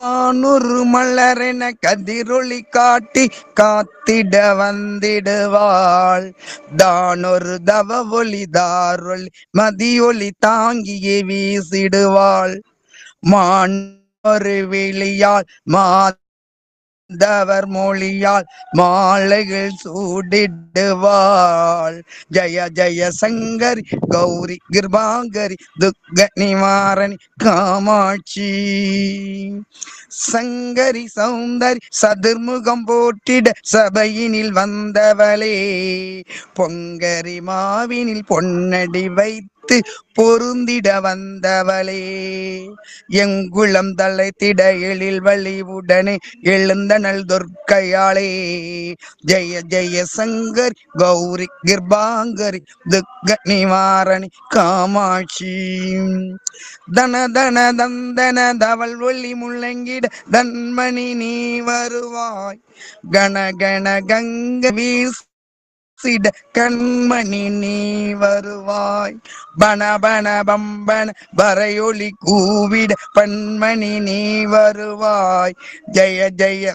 கானூறு மலரென கதிரொளி காட்டி காத்திட வந்திடுவாள் தானொரு தவ ஒளி தாரொளி மதியொளி தாங்கியே வீசிடுவாள் மானொரு வெளியால் மாதவர் மொழியால் மாலைகள் சூடிடுவாள் ஜய ஜய சங்கரி கௌரி கிருபாகரி துக்க நிவாரணி காமாட்சி சங்கரி சௌந்தரி சதுர்முகம் போற்றிட சபையினில் வந்தவளே பொங்கரி மாவினில் பொன்னடி வைத்து வைத்து பொருந்திட வந்தவளே எங்குளம் தழைத்திட எழில் வழி உடனே எழுந்தனள் துர்க்கையாளே ஜெய ஜெய சங்கரி கௌரி கிருபாங்கரி துக்க நிவாரணி காமாட்சி தன தன தந்தன தவள் ஒளி முழங்கிட தன்மணி நீ வருவாய் கண கண கங்க வீசிட கண்மணி நீ வருவாய் பன பன பம்பன வரையொலி கூவிட பன்மணி நீ வருவாய் ஜெய ஜெய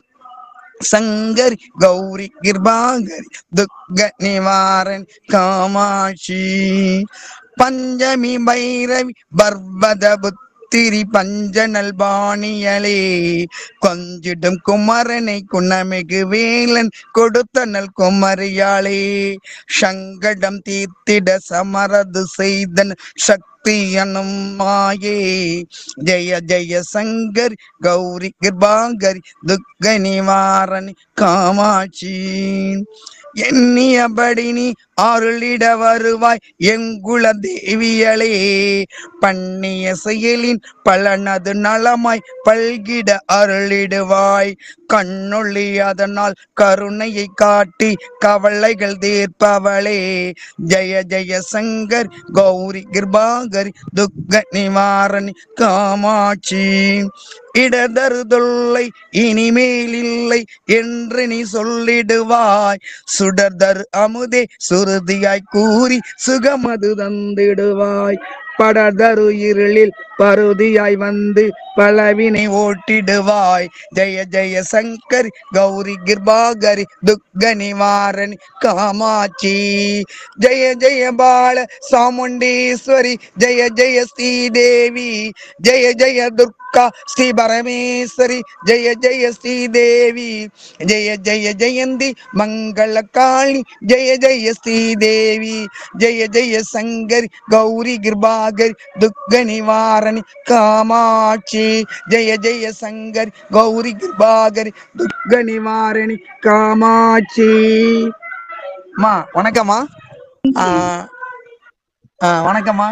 சங்கரி கௌரி கிருபாங்கரி துக்க நிவாரணி காமாட்சி பஞ்சமி பைரவி பர்வத புத்திரி பஞ்சனல் பாணியலே கொஞ்சிடும் குமரனை குணமிகு வேலன் கொடுத்தனல் குமரியாளே சங்கடம் தீர்த்திட சமரது செய்தன் சக்தி எனும் மாயே ஜெய ஜெய சங்கரி கௌரி கிருபாங்கரி துக்க நிவாரணி காமாட்சி எண்ணியபடி நீ அருளிட வருவாய் எங்குல தேவியலே பண்ணிய செயலின் பலனது நலமாய் பல்கிட அருளிடுவாய் கண்ணொளி அதனால் கருணையை காட்டி கவலைகள் தீர்ப்பவளே ஜெய ஜெய சங்கர் கௌரி கிருபாகரி துக்க நிவாரணி காமாட்சி இடதருதொல்லை இனிமேலில்லை என்று நீ சொல்லிடுவாய் சுடர்தரு அமுதே சுருதியாய் கூறி சுகமது தந்திடுவாய் படதரு இருளில் பருதியாய் வந்து பலவினை ஓட்டிடுவாய் ஜெய ஜெய சங்கரி கௌரி கிருபாகரி துக்க நிவாரணி காமாட்சி ஜெய ஜெய பால சாமுண்டீஸ்வரி ஜெய ஜெய ஸ்ரீதேவி ஜெய ஜெய துர்கா ஸ்ரீ பரமேஸ்வரி ஜெய ஜெய ஸ்ரீதேவி ஜெய ஜெய ஜெயந்தி மங்கள காளி ஜெய ஜெய ஸ்ரீதேவி ஜெய ஜெய சங்கரி கௌரி கிருபாகரி துக்க நிவாரணி காமாட்சி ஜெய ஜெய சங்கரி கௌரி கிருபாகரி துக்க நிவாரணி காமாட்சி. மா வணக்கம்மா. வணக்கம்மா,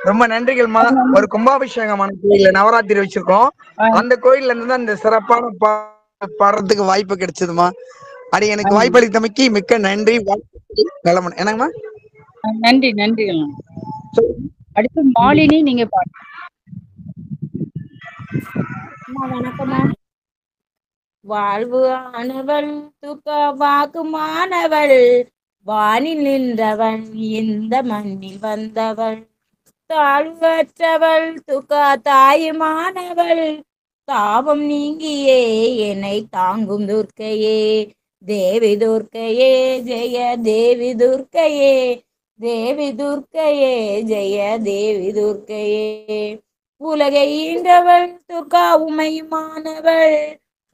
ரொம்ப நன்றிகள்மா. ஒரு கும்பாபிஷேகமான கோயில்ல நவராத்திரி வச்சிருக்கோம். அந்த கோயில்ல இருந்து தான் இந்த சிறப்பான பாடுறதுக்கு வாய்ப்பு கிடைச்சதுமா. அடி எனக்கு வாய்ப்பளித்தமைக்கு மிக்க நன்றி. நலமன் என்னங்கம்மா.
நன்றி நன்றிகள். அடுத்து மாலினி நீங்க பாருங்க.
வணக்கம்மா. வாழ்வு ஆனவள் துக்க வாக்குமானவள் வானில் நின்றவள் இந்த மண்ணில் வந்தவள் தாழ்வற்றவள் துக்கா தாயுமானவள் தாபம் நீங்கியே என்னை தாங்கும் துர்க்கையே தேவி துர்க்கையே ஜெய தேவி துர்க்கையே தேவி துர்க்கையே ஜெய தேவி துர்க்கையே உலகை ஈன்றவள் துக்கா உமையுமானவள்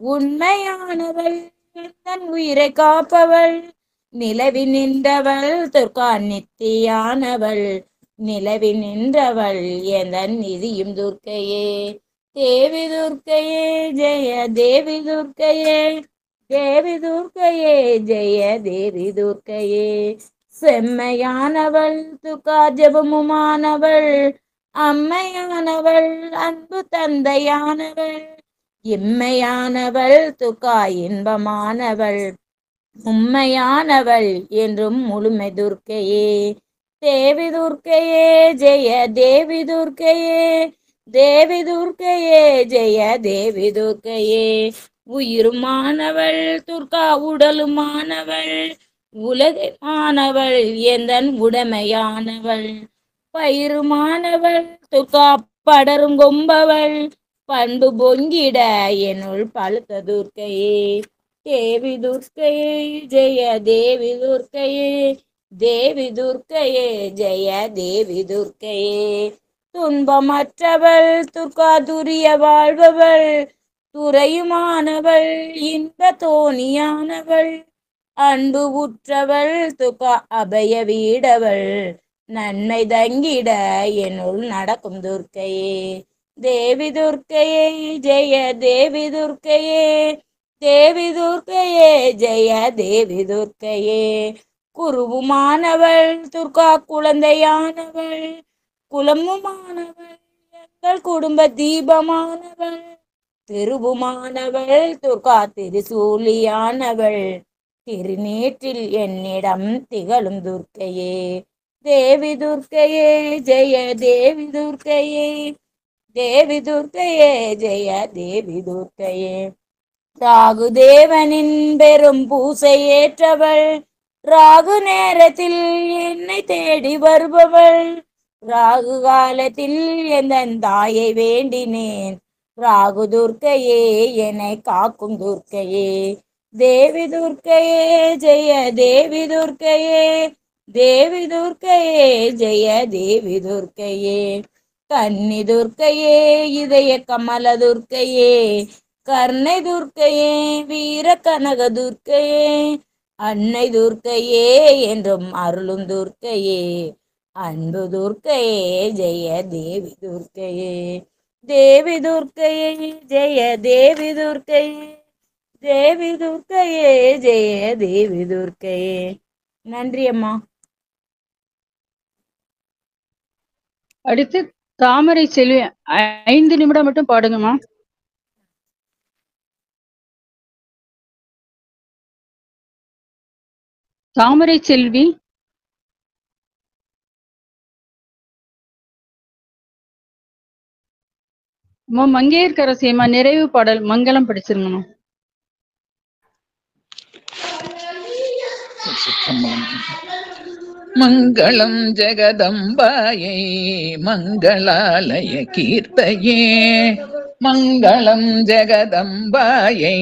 உண்மையானவள் தன் உயிரை காப்பவள் நிலவி நின்றவள் துர்கா நித்தியானவள் நிலவி நின்றவள் எந்தன் நிதியும் துர்க்கையே தேவி துர்க்கையே ஜெய தேவி துர்க்கையே தேவி துர்க்கையே ஜெய தேவி துர்க்கையே செம்மையானவள் துர்கா ஜபமுமானவள் அம்மையானவள் அன்பு தந்தையானவள் இம்மையானவள் துர்கா இன்பமானவள் உண்மையானவள் என்றும் முழுமை துர்க்கையே தேவி துர்க்கையே ஜெய தேவி துர்க்கையே தேவி துர்க்கையே ஜெய தேவி துர்க்கையே உயிருமானவள் துர்கா உடலுமானவள் உலகமானவள் எந்தன் உடைமையானவள் பயிருமானவள் துர்கா படரும் கொம்பவள் பண்பு பொங்கிட என்னுள் பழுத்த துர்க்கையே தேவி துர்க்கையே ஜெய தேவி துர்க்கையே தேவி துர்க்கையே ஜெய தேவி துர்க்கையே துன்பமற்றவள் துர்கா துரிய வாழ்பவள் துறையுமானவள் இன்ப தோணியானவள் அன்பு உற்றவள் துர்கா அபய வீடவள் நன்மை தங்கிட என்னுள் நடக்கும் துர்க்கையே தேவி துர்க்கையே ஜெய தேவி துர்க்கையே தேவி துர்க்கையே ஜெய தேவி துர்க்கையே குருவுமானவள் துர்கா குழந்தையானவள் குலமுமானவள் எங்கள் குடும்ப தீபமானவள் திருவுமானவள் துர்கா திருசூலியானவள் திருநீற்றில் என்னிடம் திகழும் துர்க்கையே தேவி துர்க்கையே ஜெய தேவி துர்க்கையே தேவி துர்க்கையே ஜெய தேவி துர்க்கையே ராகு தேவனின் பெரும் பூசை ஏற்றவள் ராகு நேரத்தில் என்னை தேடி வருபவள் ராகு காலத்தில் எந்த தாயை வேண்டினேன் ராகு துர்க்கையே என்னை காக்கும் துர்க்கையே தேவி துர்க்கையே ஜெய தேவி துர்க்கையே தேவி துர்க்கையே ஜெய தேவி துர்க்கையே கன்னி துர்க்கையே இதய கமல துர்க்கையே கர்ணை துர்க்கையே வீர கனக துர்க்கையே அன்னை துர்க்கையே என்றும் அருளும் துர்க்கையே அன்பு துர்க்கையே ஜெய தேவி துர்க்கையே தேவி துர்க்கையே ஜெய தேவி துர்க்கையே தேவி துர்க்கையே ஜெய தேவி துர்க்கையே. நன்றி அம்மா.
அடுத்து தாமரை செல்வி 5 நிமிடம் மட்டும் பாடுங்கம்மா. தாமரை செல்வி மங்கையர்கரசியம்மா நிறைவு பாடல் மங்களம் படிச்சிருங்கம்மா.
மங்களம் ஜெகதம்பாயை மங்களாலய கீர்த்தையே மங்களம் ஜெகதம்பாயை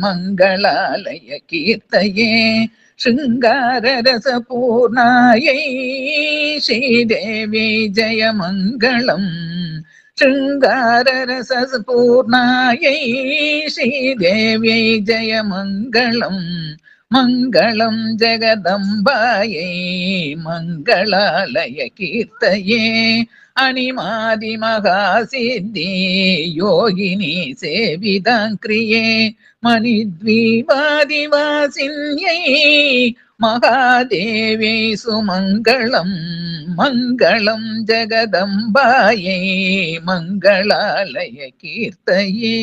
மங்களாலய கீர்த்தையே சிங்கார ரச பூர்ணாயை ஸ்ரீதேவி ஜெயமங்களம் சிங்கார ரச பூர்ணாயை ஸ்ரீதேவி ஜெயமங்களம் மங்களம் ஜெகதம்பாயை மங்களாலய கீர்த்தையே அணிமாதி மகாசித்தி யோகினி சேவிதாங்கிரியே மணித்வீபாதிவாசின்யை மகாதேவி சுமங்களம் மங்களம் ஜெகதம்பாயை மங்களாலய கீர்த்தையே.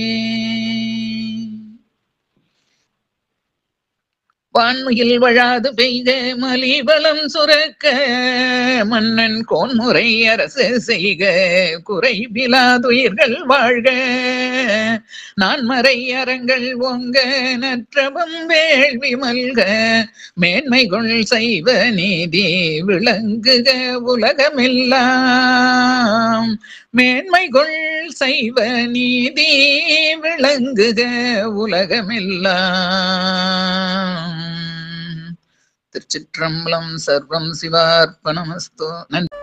வான்முகில் வழாது பெய்த மலிவளம் சுரக்க மன்னன் கோன்முறை அரசு செய்க குறைபிலாதுயிர்கள் வாழ்க நான்மறை அறங்கள் ஓங்க நற்றவம் வேள்வி மல்க மேன்மைகள் சைவ நீதி விளங்குக உலகமெல்லாம் மேன்மைகள் சைவ நீதி விளங்குக உலகமெல்லாம். திருச்சிற்றம்பலம். சர்வம் சிவார்ப்பணமஸ்து. நன்றி.